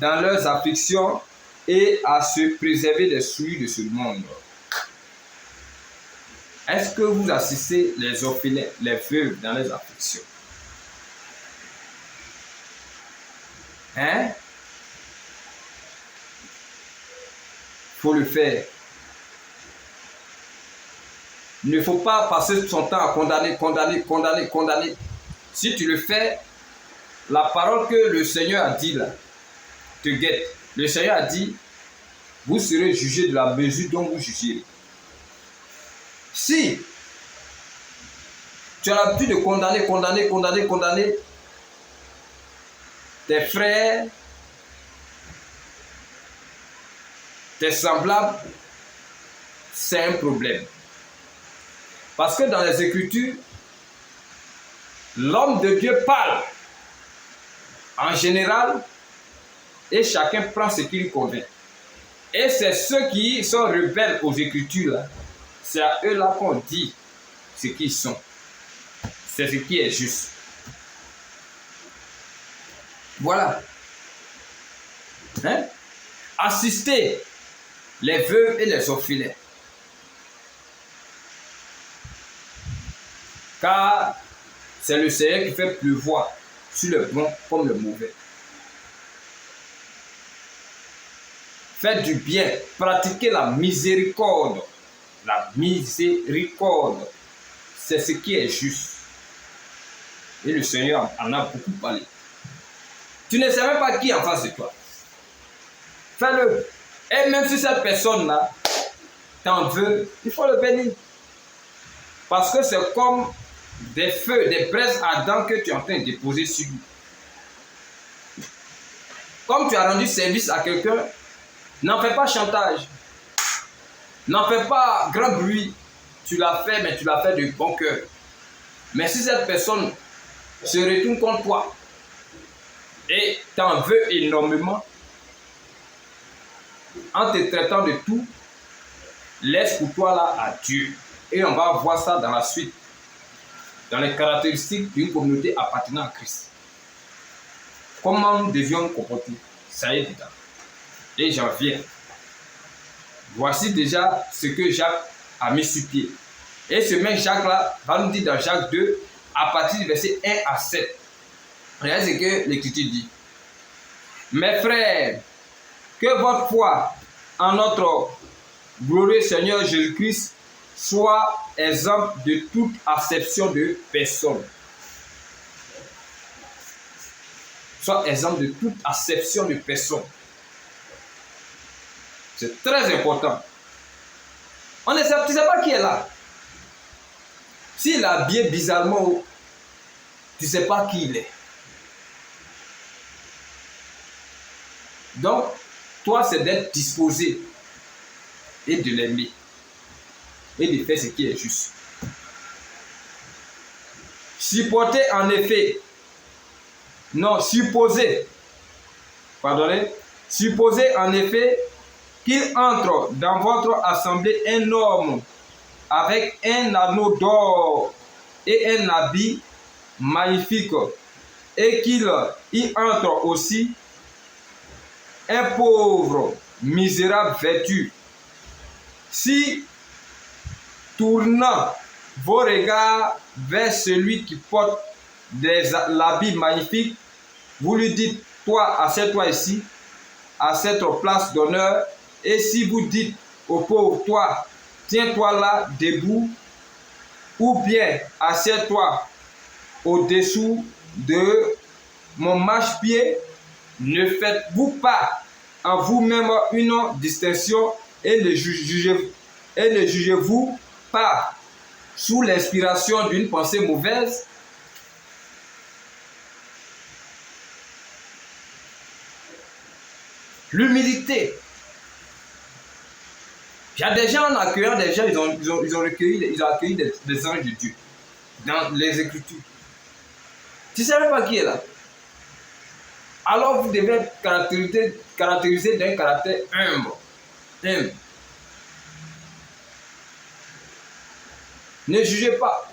dans leurs afflictions et à se préserver des souilles de ce monde. Est-ce que vous assistez les orphelins, les veuves dans les afflictions? Hein? Faut le faire. Il ne faut pas passer son temps à condamner. Si tu le fais, la parole que le Seigneur a dit là, te guette. Le Seigneur a dit, vous serez jugés de la mesure dont vous jugez. Si tu as l'habitude de condamner tes frères, tes semblables, c'est un problème. Parce que dans les Écritures, l'homme de Dieu parle en général et chacun prend ce qui lui convient. Et c'est ceux qui sont rebelles aux Écritures, là, c'est à eux là qu'on dit ce qu'ils sont. C'est ce qui est juste. Voilà. Hein? Assister les veuves et les orphelins. Car c'est le Seigneur qui fait pleuvoir sur le bon comme le mauvais. Faites du bien, pratiquez la miséricorde. La miséricorde, c'est ce qui est juste. Et le Seigneur en a beaucoup parlé. Tu ne sais même pas qui est en face de toi. Fais-le. Et même si cette personne-là t'en veut, il faut le bénir. Parce que c'est comme des feux, des braises ardentes que tu es en train de déposer sur lui. Comme tu as rendu service à quelqu'un, n'en fais pas chantage. N'en fais pas grand bruit. Tu l'as fait, mais tu l'as fait de bon cœur. Mais si cette personne se retourne contre toi et t'en veut énormément, en te traitant de tout, laisse pour toi là à Dieu. Et on va voir ça dans la suite, dans les caractéristiques d'une communauté appartenant à Christ. Comment nous devions nous comporter? Ça y est dedans. Et j'en viens. Voici déjà ce que Jacques a mis sur pied. Et ce même Jacques-là va nous dire dans Jacques 2, à partir du verset 1 à 7. Regardez ce que l'Écriture dit. Mes frères, que votre foi en notre glorieux Seigneur Jésus-Christ soit exemple de toute acception de personne. Soit exemple de toute acception de personne. C'est très important. Tu ne sais pas qui est là. S'il est habillé bizarrement, tu ne sais pas qui il est. Donc, toi, c'est d'être disposé et de l'aimer et de faire ce qui est juste. Supposer en effet qu'il entre dans votre assemblée un homme avec un anneau d'or et un habit magnifique, et qu'il y entre aussi un pauvre misérable vêtu. Si, tournant vos regards vers celui qui porte l'habit magnifique, vous lui dites, toi, assieds-toi ici, à cette place d'honneur, et si vous dites au pauvre, toi, tiens-toi là, debout, ou bien assieds-toi au-dessous de mon marchepied, ne faites-vous pas en vous-même une distinction et ne jugez-vous pas sous l'inspiration d'une pensée mauvaise? L'humilité. Il y a des gens en accueillant des gens, ils ont accueilli des anges de Dieu dans les Écritures. Tu ne sais même pas qui est là. Alors vous devez être caractérisé d'un caractère humble. Ne jugez pas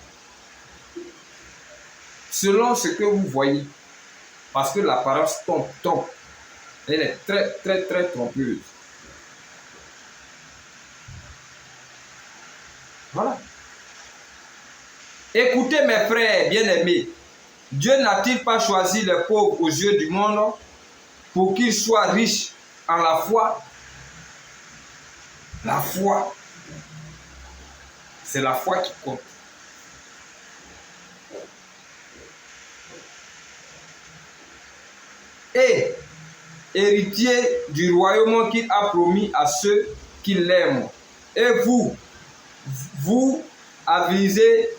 selon ce que vous voyez, parce que l'apparence trompe. Elle est très, très, très trompeuse. Voilà. Écoutez mes frères bien-aimés, Dieu n'a-t-il pas choisi les pauvres aux yeux du monde pour qu'ils soient riches en la foi? La foi, c'est la foi qui compte. Et héritier du royaume qu'il a promis à ceux qui l'aiment. Et vous avisez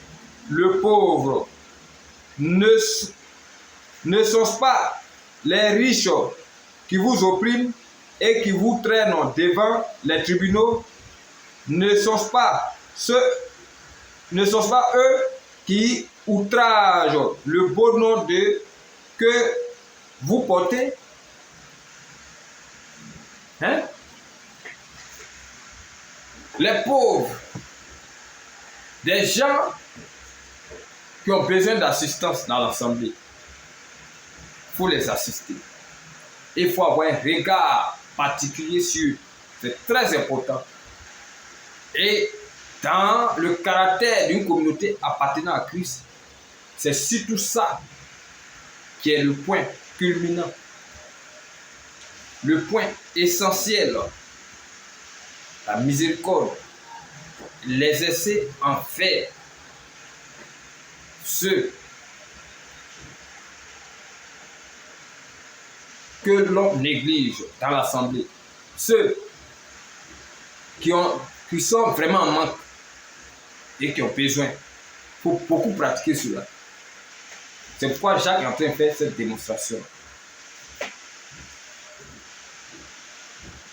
le pauvre. Ne sont-ce pas les riches qui vous oppriment et qui vous traînent devant les tribunaux? Ne sont-ce pas eux qui outragent le beau nom que vous portez? Hein? Les pauvres, des gens qui ont besoin d'assistance dans l'assemblée, il faut les assister. Il faut avoir un regard particulier sur eux. C'est très important. Et dans le caractère d'une communauté appartenant à Christ, c'est surtout ça qui est le point culminant, le point essentiel. La miséricorde, les essais en faire ceux que l'on néglige dans l'assemblée, ceux qui sont vraiment en manque et qui ont besoin. Il faut beaucoup pratiquer cela. C'est pourquoi Jacques est en train de faire cette démonstration.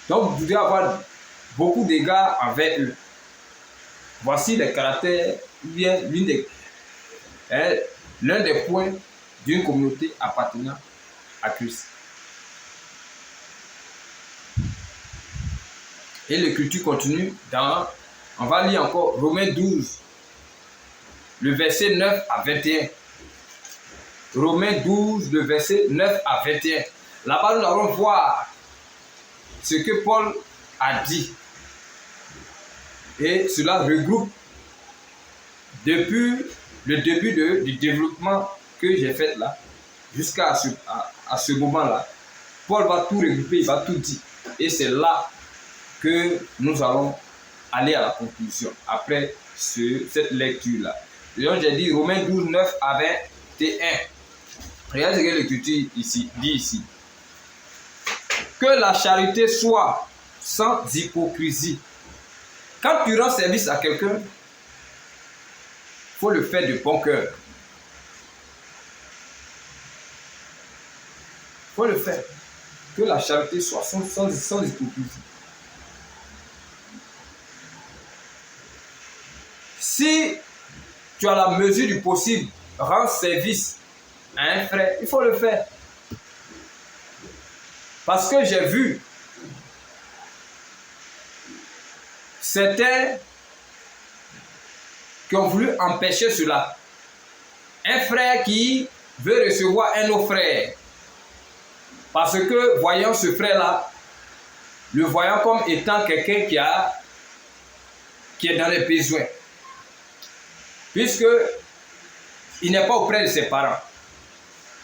Donc vous devez avoir beaucoup d'égards envers eux. Voici les caractères, l'un des points d'une communauté appartenant à Christ. Et l'écriture continue on va lire encore Romains 12, le verset 9 à 21. Romains 12, le verset 9 à 21. Là-bas, nous allons voir ce que Paul a dit. Et cela regroupe depuis le début du développement que j'ai fait là, jusqu'à ce moment-là. Paul va tout regrouper, il va tout dire. Et c'est là que nous allons aller à la conclusion, après cette lecture-là. Donc j'ai dit Romains 12, 9 à 21. Regardez ce que l'Écriture dit ici. Que la charité soit sans hypocrisie. Quand tu rends service à quelqu'un, il faut le faire de bon cœur. Il faut le faire. Que la charité soit sans hypocrisie. Si tu as la mesure du possible, rends service à un frère, il faut le faire. Parce que j'ai vu certains qui ont voulu empêcher cela. Un frère qui veut recevoir un autre frère. Parce que voyant ce frère-là, le voyant comme étant quelqu'un qui est dans les besoins. Puisque il n'est pas auprès de ses parents.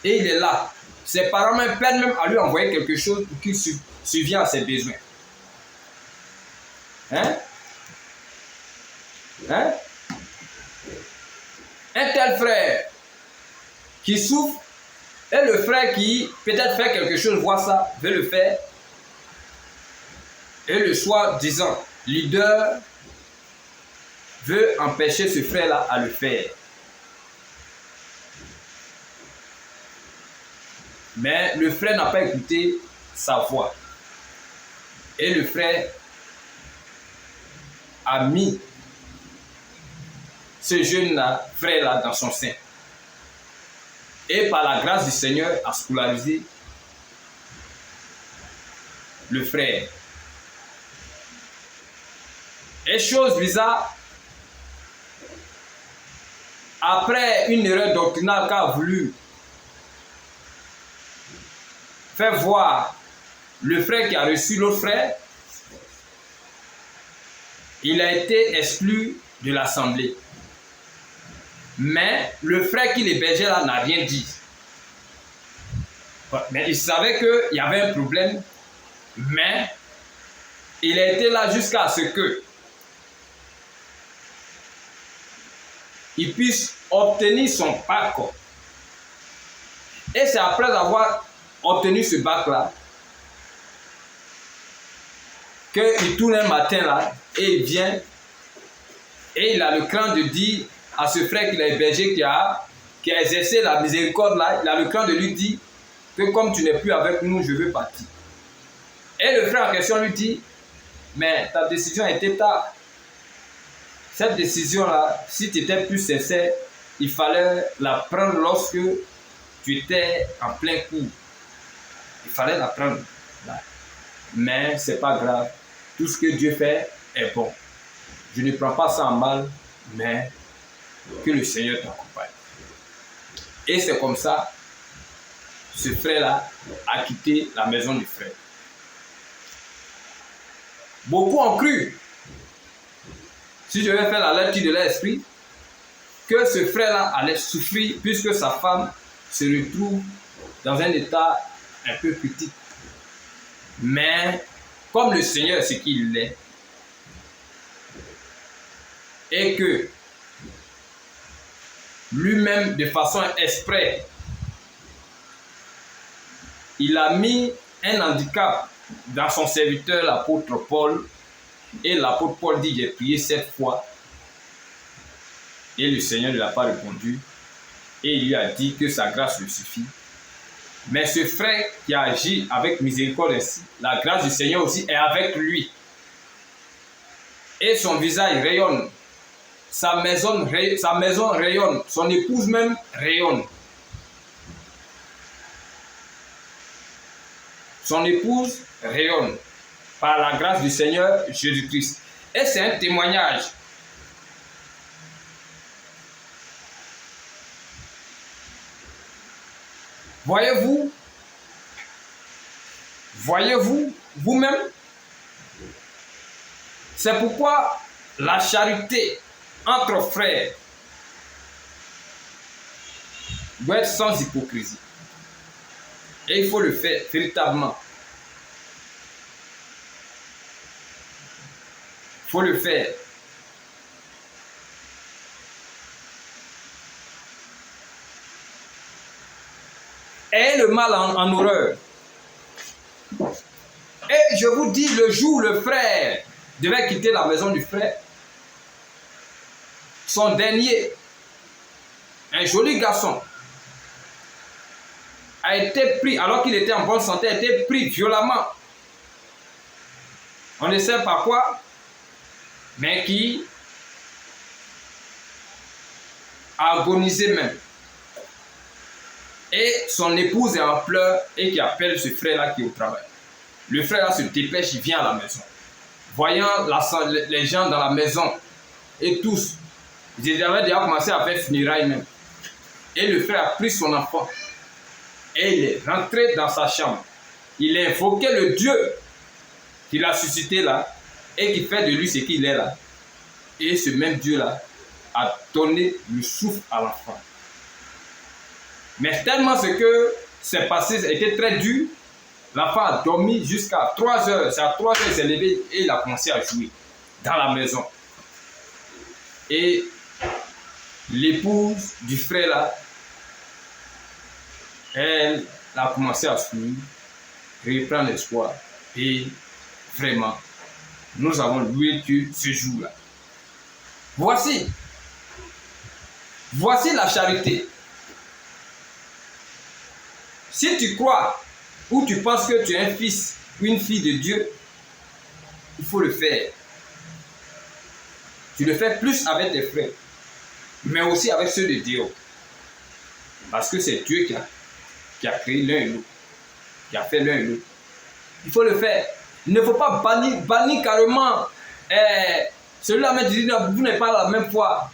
Et il est là. Ses parents même peinent même à lui envoyer quelque chose pour qu'il subvienne à ses besoins. Hein? Un tel frère qui souffre et le frère qui peut-être fait quelque chose, voit ça, veut le faire, Et le soi-disant leader veut empêcher ce frère-là à le faire. Mais le frère n'a pas écouté sa voix. Et le frère a mis ce jeune frère-là dans son sein. Et par la grâce du Seigneur, a scolarisé le frère. Et chose bizarre, après une erreur doctrinale qu'a voulu faire voir le frère qui a reçu l'autre frère, il a été exclu de l'assemblée. Mais le frère qui l'hébergeait là n'a rien dit. Mais il savait qu'il y avait un problème, mais il a été là jusqu'à ce que il puisse obtenir son bac. Et c'est après avoir obtenu ce bac-là qu'il tourne un matin là et il vient et il a le cran de dire à ce frère qu'il a hébergé, qui a exercé la miséricorde là, il a le cran de lui dire que comme tu n'es plus avec nous, je veux partir. Et le frère en question lui dit, mais ta décision était tard. Cette décision-là, si tu étais plus sincère, il fallait la prendre lorsque tu étais en plein cours. Il fallait la prendre. Mais ce n'est pas grave. Tout ce que Dieu fait est bon. Je ne prends pas ça en mal, mais que le Seigneur t'accompagne. Et c'est comme ça, ce frère-là a quitté la maison du frère. Beaucoup ont cru, si je vais faire la lecture de l'esprit, que ce frère-là allait souffrir puisque sa femme se retrouve dans un état un peu critique. Mais comme le Seigneur c'est qui il est, et que lui-même de façon exprès, il a mis un handicap dans son serviteur, l'apôtre Paul, et l'apôtre Paul dit, j'ai prié 7 fois, et le Seigneur ne l'a pas répondu, et il lui a dit que sa grâce lui suffit. Mais ce frère qui a agi avec miséricorde ainsi, la grâce du Seigneur aussi est avec lui. Et son visage rayonne, sa maison rayonne, son épouse même rayonne. Son épouse rayonne par la grâce du Seigneur Jésus-Christ. Et c'est un témoignage. Voyez-vous vous-même, c'est pourquoi la charité entre frères doit être sans hypocrisie. Et il faut le faire véritablement. Il faut le faire. Ayez le mal en horreur. Et je vous dis, le jour où le frère devait quitter la maison du frère, son dernier, un joli garçon, a été pris, alors qu'il était en bonne santé, a été pris violemment. On ne sait pas quoi, mais qui a agonisé même. Et son épouse est en pleurs et qui appelle ce frère-là qui est au travail. Le frère-là se dépêche, il vient à la maison. Voyant les gens dans la maison, et tous, ils avaient déjà commencé à faire funérailles même. Et le frère a pris son enfant et il est rentré dans sa chambre. Il a invoqué le Dieu qu'il a suscité là et qui fait de lui ce qu'il est là. Et ce même Dieu-là a donné le souffle à l'enfant. Mais tellement ce que s'est passé était très dur, l'enfant a dormi jusqu'à 3 heures. C'est à 3 heures qu'il s'est levé et il a commencé à jouer dans la maison. Et l'épouse du frère là, elle a commencé à sourire, reprendre l'espoir et vraiment, nous avons loué Dieu ce jour-là. Voici la charité. Si tu crois ou tu penses que tu es un fils ou une fille de Dieu, il faut le faire. Tu le fais plus avec tes frères, mais aussi avec ceux de Dieu. Parce que c'est Dieu qui a créé l'un et l'autre, qui a fait l'un et l'autre. Il faut le faire. Il ne faut pas bannir carrément celui-là, mais dit vous n'êtes pas la même foi.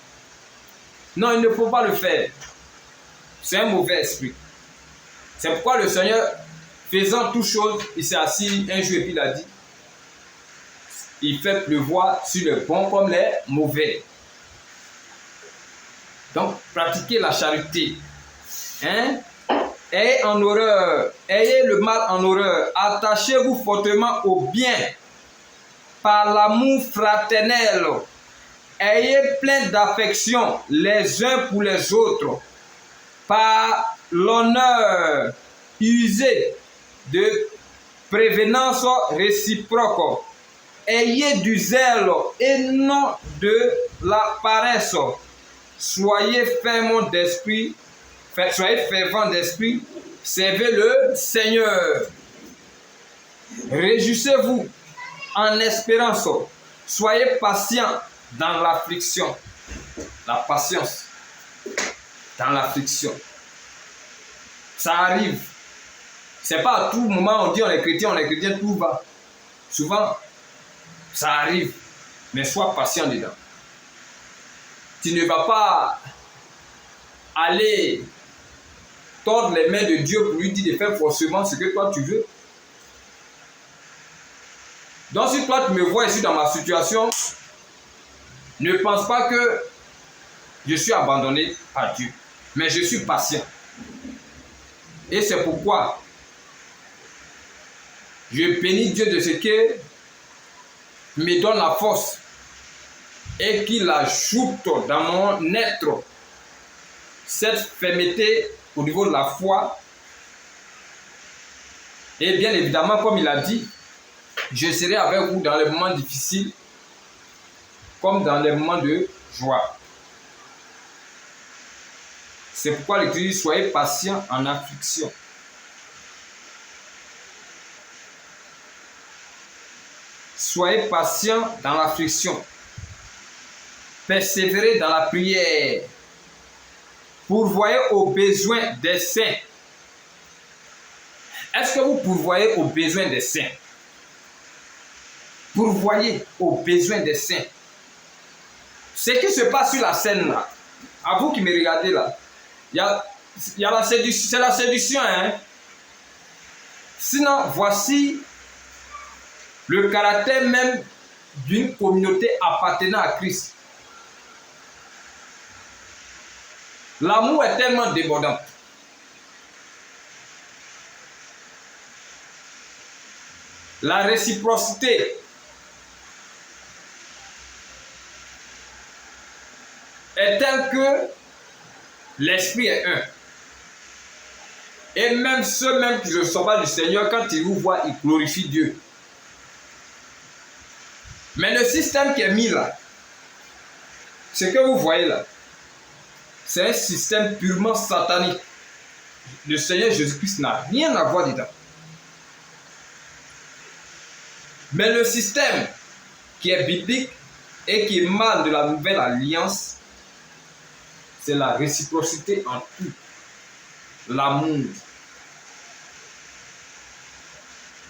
Non, il ne faut pas le faire. C'est un mauvais esprit. C'est pourquoi le Seigneur, faisant toutes choses, il s'est assis un jour et puis il a dit, il fait pleuvoir sur les bons comme les mauvais. Donc, pratiquez la charité. Hein? Ayez en horreur, ayez le mal en horreur. Attachez-vous fortement au bien par l'amour fraternel. Ayez plein d'affection les uns pour les autres par l'honneur. Usez de prévenance réciproque. Ayez du zèle et non de la paresse. Soyez fervents d'esprit. Soyez fervents d'esprit, servez le Seigneur. Réjouissez-vous en espérance. Soyez patients dans l'affliction. La patience dans l'affliction. Ça arrive. C'est pas à tout moment on dit on est chrétien, tout va. Souvent, ça arrive. Mais sois patient dedans. Tu ne vas pas aller tordre les mains de Dieu pour lui dire de faire forcément ce que toi tu veux. Donc si toi tu me vois ici dans ma situation, ne pense pas que je suis abandonné à Dieu, mais je suis patient. Et c'est pourquoi je bénis Dieu de ce qu'il me donne la force et qu'il ajoute dans mon être cette fermeté au niveau de la foi. Et bien évidemment, comme il a dit, je serai avec vous dans les moments difficiles comme dans les moments de joie. C'est pourquoi l'Écriture dit, soyez patients en affliction. Soyez patients dans l'affliction. Persévérez dans la prière. Pourvoyez aux besoins des saints. Est-ce que vous pourvoyez aux besoins des saints? Pourvoyez aux besoins des saints. Ce qui se passe sur la scène là, à vous qui me regardez là, il y a la séduction, c'est la séduction, hein? Sinon, voici le caractère même d'une communauté appartenant à Christ. L'amour est tellement débordant. La réciprocité est telle que l'esprit est un. Et même ceux même qui ne sont pas du Seigneur, quand ils vous voient, ils glorifient Dieu. Mais le système qui est mis là, ce que vous voyez là, c'est un système purement satanique. Le Seigneur Jésus-Christ n'a rien à voir dedans. Mais le système qui est biblique et qui émane de la nouvelle alliance, c'est la réciprocité en tout. L'amour,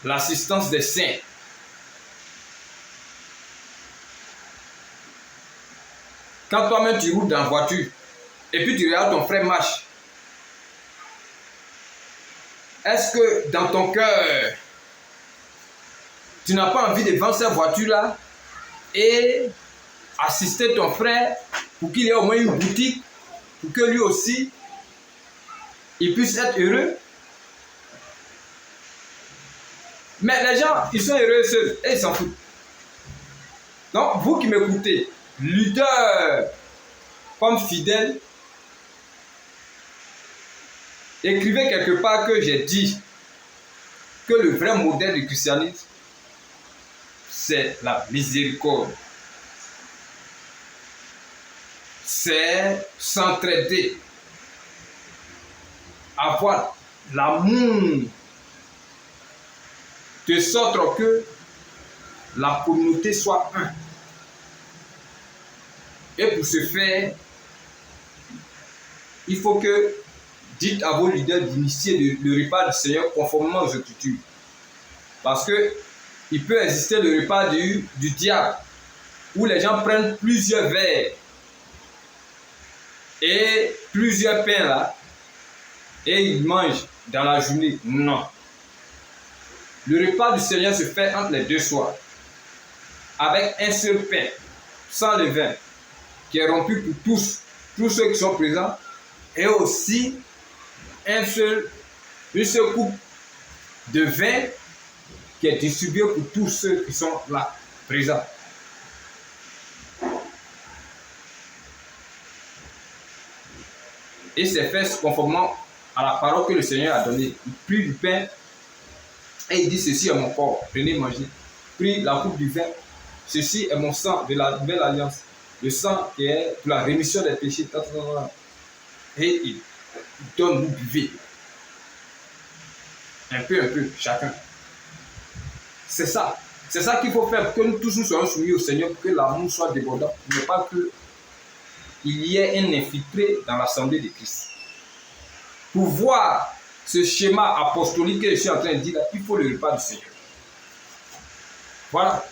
l'assistance des saints. Quand toi-même tu roules dans la voiture et puis tu regardes ton frère marche, est-ce que dans ton cœur, tu n'as pas envie de vendre cette voiture-là et assister ton frère pour qu'il ait au moins une boutique, pour que lui aussi, il puisse être heureux? Mais les gens, ils sont heureux seuls et ils s'en foutent. Donc, vous qui m'écoutez, leader comme fidèle, écrivez quelque part que j'ai dit que le vrai modèle du christianisme, c'est la miséricorde. C'est s'entraider, avoir l'amour, de sorte que la communauté soit un. Et pour ce faire, il faut que dites à vos leaders d'initier le repas du Seigneur conformément aux Écritures. Parce que il peut exister le repas du diable, où les gens prennent plusieurs verres et plusieurs pains là, et ils mangent dans la journée. Non. Le repas du Seigneur se fait entre les deux soirs, avec un seul pain, sans levain, qui est rompu pour tous ceux qui sont présents, et aussi une seule coupe de vin qui est distribuée pour tous ceux qui sont là, présents. Et c'est fait conformément à la parole que le Seigneur a donnée. Il prit du pain et il dit: ceci est mon corps, prenez, mangez. Prit la coupe du vin, ceci est mon sang de la nouvelle alliance, le sang qui est pour la rémission des péchés. Et il donne, vous buvez. Un peu, chacun. C'est ça. C'est ça qu'il faut faire pour que nous tous nous soyons soumis au Seigneur, pour que l'amour soit débordant. Il ne pas qu'il y ait un infiltré dans l'assemblée de Christ. Pour voir ce schéma apostolique que je suis en train de dire, il faut le repas du Seigneur. Voilà.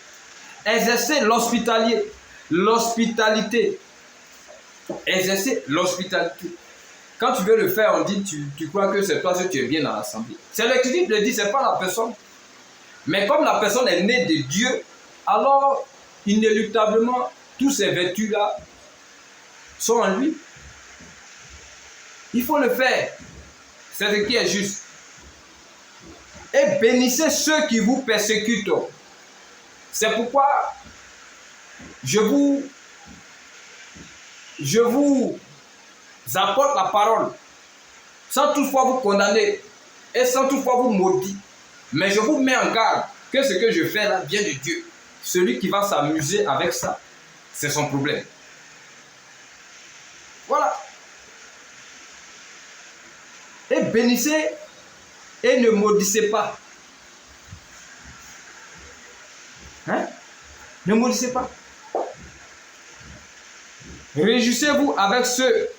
Exercer l'hospitalité. Exercer l'hospitalité. Quand tu veux le faire, on dit, tu crois que c'est toi que tu es bien dans l'assemblée. C'est l'Écriture qui le dit, ce n'est pas la personne. Mais comme la personne est née de Dieu, alors inéluctablement, toutes ces vertus-là sont en lui. Il faut le faire. C'est ce qui est juste. Et bénissez ceux qui vous persécutent. C'est pourquoi je vous apporte la parole sans toutefois vous condamner et sans toutefois vous maudire. Mais je vous mets en garde que ce que je fais là vient de Dieu. Celui qui va s'amuser avec ça, c'est son problème. Voilà. Et bénissez et ne maudissez pas. Hein? Ne maudissez pas. Réjouissez-vous avec ceux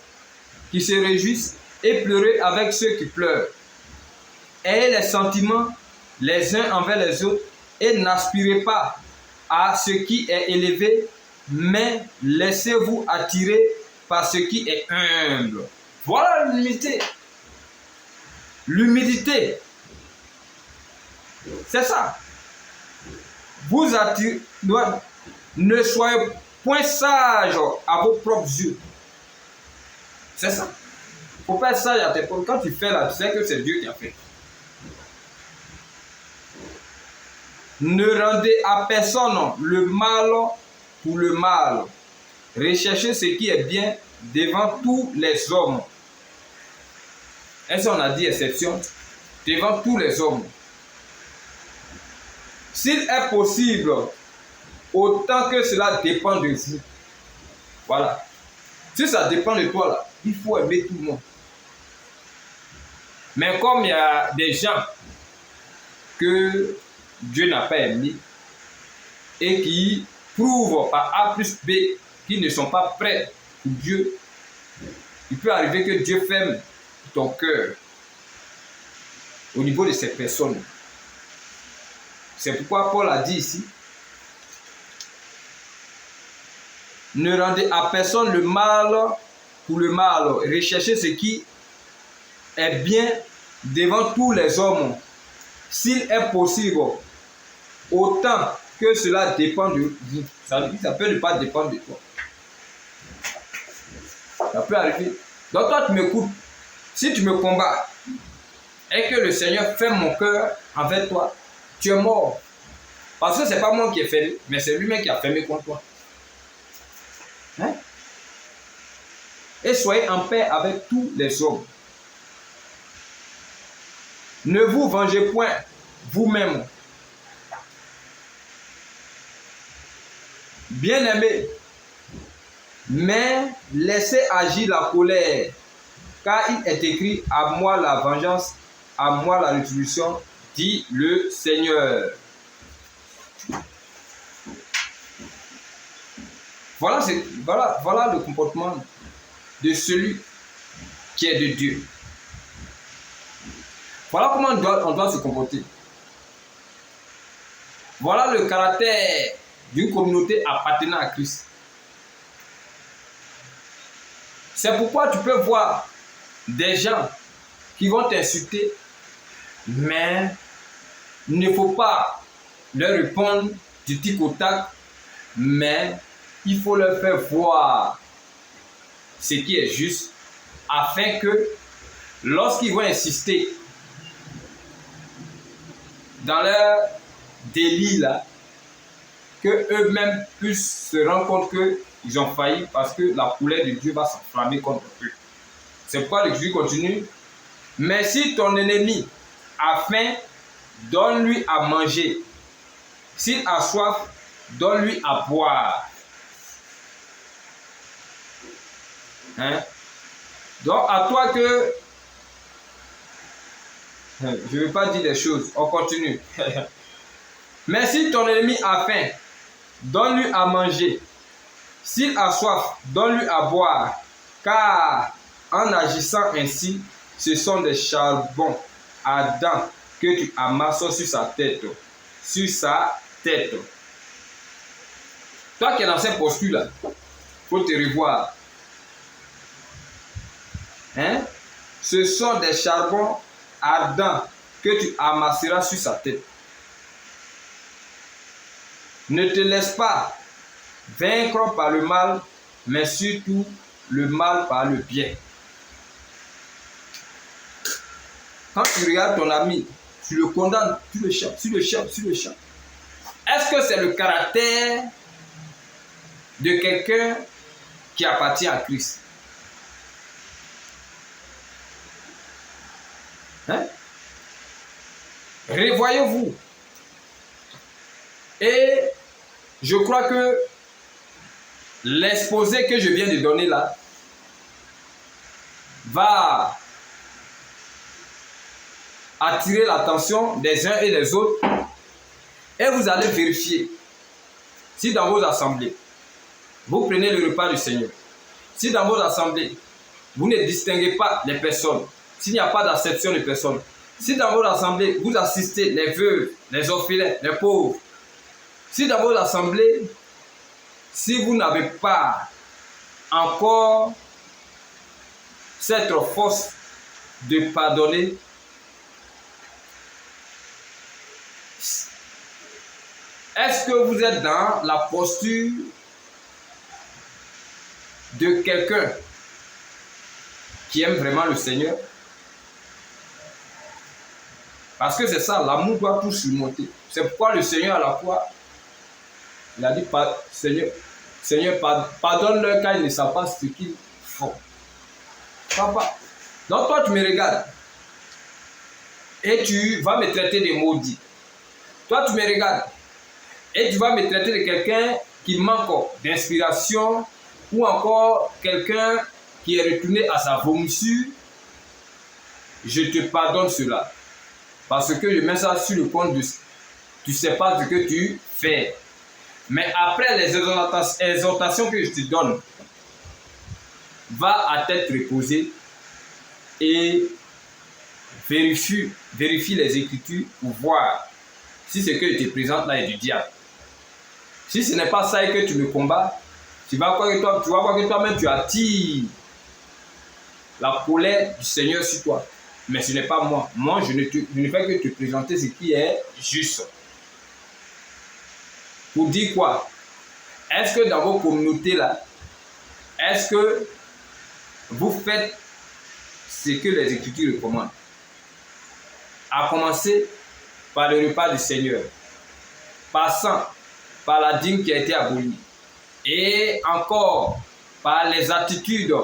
qui se réjouissent et pleurez avec ceux qui pleurent. Ayez les sentiments les uns envers les autres et n'aspirez pas à ce qui est élevé, mais laissez-vous attirer par ce qui est humble. Voilà l'humilité. L'humilité, c'est ça. Vous attirez, ne soyez point sage à vos propres yeux. C'est ça. Il ne faut pas être sage à tes propres. Quand tu fais là, tu sais que c'est Dieu qui a fait. Ne rendez à personne le mal pour le mal. Recherchez ce qui est bien devant tous les hommes. Est-ce qu'on a dit exception? Devant tous les hommes. S'il est possible, autant que cela dépend de vous. Voilà. Si ça dépend de toi, là, il faut aimer tout le monde. Mais comme il y a des gens que Dieu n'a pas aimés et qui prouvent par A plus B qu'ils ne sont pas prêts pour Dieu, il peut arriver que Dieu ferme ton cœur au niveau de ces personnes. C'est pourquoi Paul a dit ici: ne rendez à personne le mal pour le mal. Recherchez ce qui est bien devant tous les hommes. S'il est possible, autant que cela dépend de vous. Ça peut ne pas dépendre de toi. Ça peut arriver. Donc toi, tu m'écoutes. Si tu me combats et que le Seigneur ferme mon cœur envers toi, tu es mort. Parce que ce n'est pas moi qui ai fermé, mais c'est lui-même qui a fermé contre toi. Hein? Et soyez en paix avec tous les hommes. Ne vous vengez point vous-même, Bien-aimés, mais laissez agir la colère, car il est écrit: à moi la vengeance, à moi la rétribution, dit le Seigneur. Voilà le comportement de celui qui est de Dieu. Voilà comment on doit se comporter. Voilà le caractère d'une communauté appartenant à Christ. C'est pourquoi tu peux voir des gens qui vont t'insulter, mais il ne faut pas leur répondre du tic au tac, mais il faut leur faire voir ce qui est juste, afin que lorsqu'ils vont insister dans leur délit là, que eux-mêmes puissent se rendre compte qu'ils ont failli, parce que la colère de Dieu va s'enflammer contre eux. C'est pourquoi l'Écriture continue: mais si ton ennemi a faim, donne-lui à manger. S'il a soif, donne-lui à boire. Hein? Donc à toi que... Je ne vais pas dire des choses, on continue. Mais si ton ennemi a faim, donne-lui à manger. S'il a soif, donne-lui à boire. Car en agissant ainsi, ce sont des charbons ardents que tu amasses sur sa tête. Sur sa tête. Toi qui es dans cette posture-là, il faut te revoir. Hein? Ce sont des charbons ardents que tu amasseras sur sa tête. Ne te laisse pas vaincre par le mal, mais surtout le mal par le bien. Quand tu regardes ton ami, tu le condamnes, tu le chapes, tu le chapes, tu le chapes. Est-ce que c'est le caractère de quelqu'un qui appartient à Christ? Hein? Revoyez-vous. Et je crois que l'exposé que je viens de donner là va attirer l'attention des uns et des autres, et vous allez vérifier si dans vos assemblées, vous prenez le repas du Seigneur, si dans vos assemblées, vous ne distinguez pas les personnes, s'il n'y a pas d'acception de personnes, si dans vos assemblées, vous assistez les veuves, les orphelins, les pauvres, si dans vos assemblées, si vous n'avez pas encore cette force de pardonner, est-ce que vous êtes dans la posture de quelqu'un qui aime vraiment le Seigneur? Parce que c'est ça, l'amour doit tout surmonter. C'est pourquoi le Seigneur à la croix, il a dit: Seigneur, pardonne-leur car ils ne savent pas ce qu'ils font. Papa, donc toi tu me regardes et tu vas me traiter de maudit. Toi tu me regardes et tu vas me traiter de quelqu'un qui manque d'inspiration, ou encore quelqu'un qui est retourné à sa vomissure. Je te pardonne cela, parce que je mets ça sur le compte de... Tu ne sais pas ce que tu fais. Mais après les exhortations que je te donne, va à tête reposée et vérifie les Écritures pour voir si ce que je te présente là est du diable. Si ce n'est pas ça et que tu me combats, tu vas voir que toi-même tu attires la colère du Seigneur sur toi. Mais ce n'est pas moi. Moi, je ne fais que te présenter ce qui est juste. Pour dire quoi? Est-ce que dans vos communautés là, est-ce que vous faites ce que les Écritures recommandent? À commencer par le repas du Seigneur, passant par la dîme qui a été abolie, et encore par les attitudes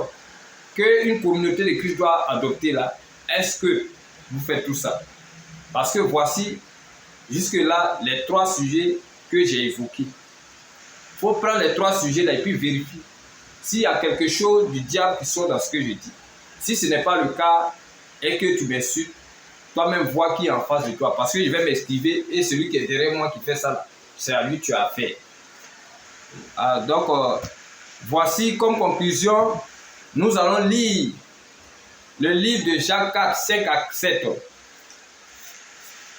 qu'une communauté de Christ doit adopter là. Est-ce que vous faites tout ça? Parce que voici jusque-là les 3 sujets que j'ai évoqués. faut prendre les 3 sujets là et puis vérifier s'il y a quelque chose du diable qui sort dans ce que je dis. Si ce n'est pas le cas et que tu m'insultes, toi-même vois qui est en face de toi. Parce que je vais m'esquiver et celui qui est derrière moi qui fait ça, c'est à lui que tu as fait. Donc, voici comme conclusion, nous allons lire le livre de Jacques 4, 5 à 7.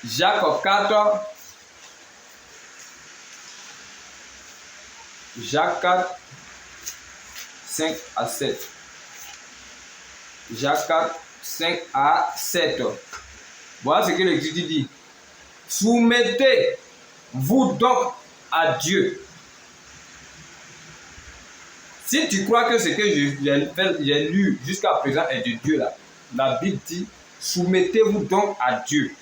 Jacques 4, Jacques 4, 5 à 7. Jacques 4, 5 à 7. Voilà ce que l'Écriture dit. Soumettez-vous donc à Dieu. Si tu crois que ce que j'ai lu jusqu'à présent est de Dieu, là, la Bible dit, soumettez-vous donc à Dieu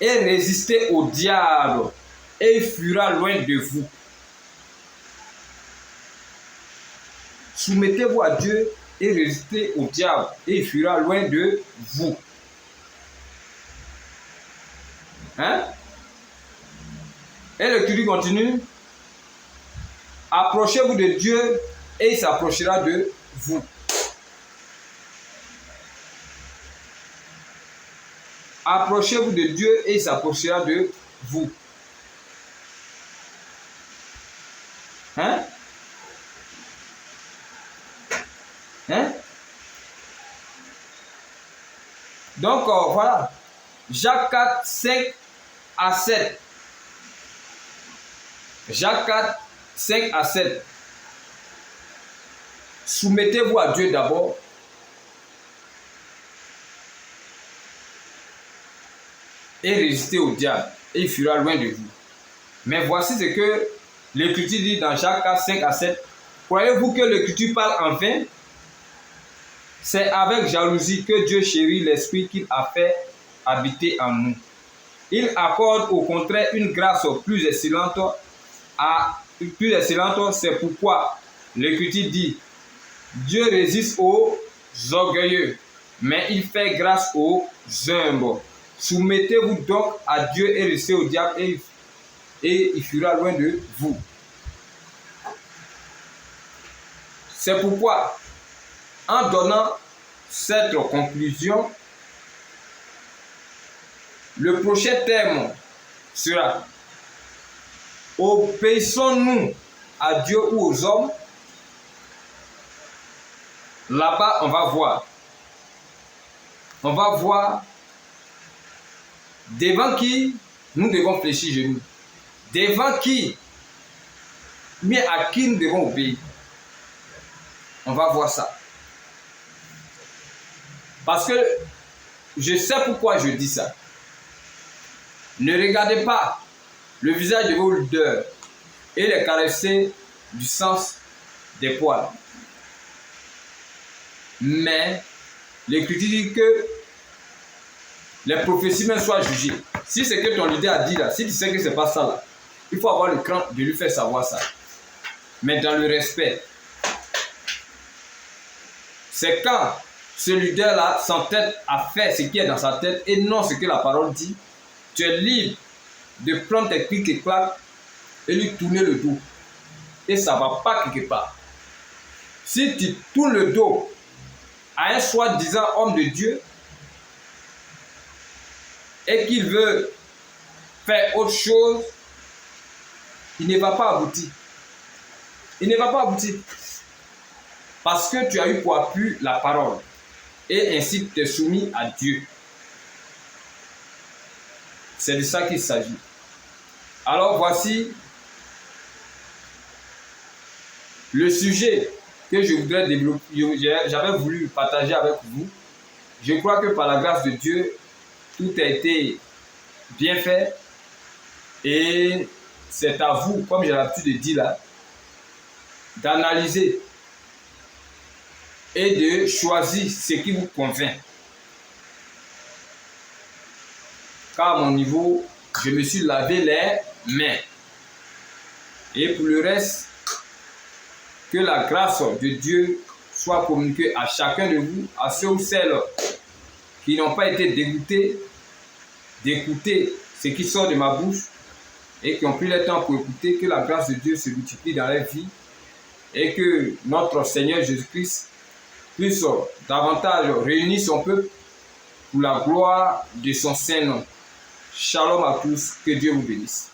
et résistez au diable et il fuira loin de vous. Soumettez-vous à Dieu et résistez au diable et il fuira loin de vous. Hein? Et l'Écriture continue. Approchez-vous de Dieu et il s'approchera de vous. Approchez-vous de Dieu et il s'approchera de vous. Hein? Hein? Donc, voilà. Jacques 4, 5 à 7. Jacques 4, 5 à 7. Soumettez-vous à Dieu d'abord. Et résistez au diable. Et il fuira loin de vous. Mais voici ce que l'Écriture dit dans Jacques 4, 5 à 7. Croyez-vous que l'Écriture parle en vain? C'est avec jalousie que Dieu chérit l'esprit qu'il a fait habiter en nous. Il accorde au contraire une grâce plus excellente. C'est pourquoi l'Écriture dit, Dieu résiste aux orgueilleux, mais il fait grâce aux humbles. Soumettez-vous donc à Dieu et restez au diable et il fuira loin de vous. C'est pourquoi, en donnant cette conclusion, le prochain thème sera: obéissons-nous à Dieu ou aux hommes? Là-bas, on va voir. On va voir devant qui nous devons fléchir genoux. Devant qui, mais à qui nous devons obéir. On va voir ça. Parce que je sais pourquoi je dis ça. Ne regardez pas le visage de vos leaders et les caresser du sens des poils. Mais l'Écriture dit que les prophéties même soient jugées. Si c'est que ton leader a dit là, si tu sais que c'est pas ça là, il faut avoir le cran de lui faire savoir ça. Mais dans le respect. C'est quand ce leader-là s'entête à faire ce qui est dans sa tête et non ce que la parole dit, tu es libre de prendre tes clics et claques et lui tourner le dos. Et ça ne va pas quelque part. Si tu tournes le dos à un soi-disant homme de Dieu et qu'il veut faire autre chose, il ne va pas aboutir. Il ne va pas aboutir. Parce que tu as eu pour appui la parole. Et ainsi tu t'es soumis à Dieu. C'est de ça qu'il s'agit. Alors voici le sujet que je voudrais développer. J'avais voulu partager avec vous. Je crois que par la grâce de Dieu, tout a été bien fait. Et c'est à vous, comme j'ai l'habitude de dire là, d'analyser et de choisir ce qui vous convient. Car à mon niveau, je me suis lavé les mains. Et pour le reste, que la grâce de Dieu soit communiquée à chacun de vous, à ceux ou celles qui n'ont pas été dégoûtés d'écouter ce qui sort de ma bouche et qui ont pris le temps pour écouter, que la grâce de Dieu se multiplie dans leur vie et que notre Seigneur Jésus-Christ puisse davantage réunir son peuple pour la gloire de son Saint-Nom. Shalom à tous, que Dieu vous bénisse.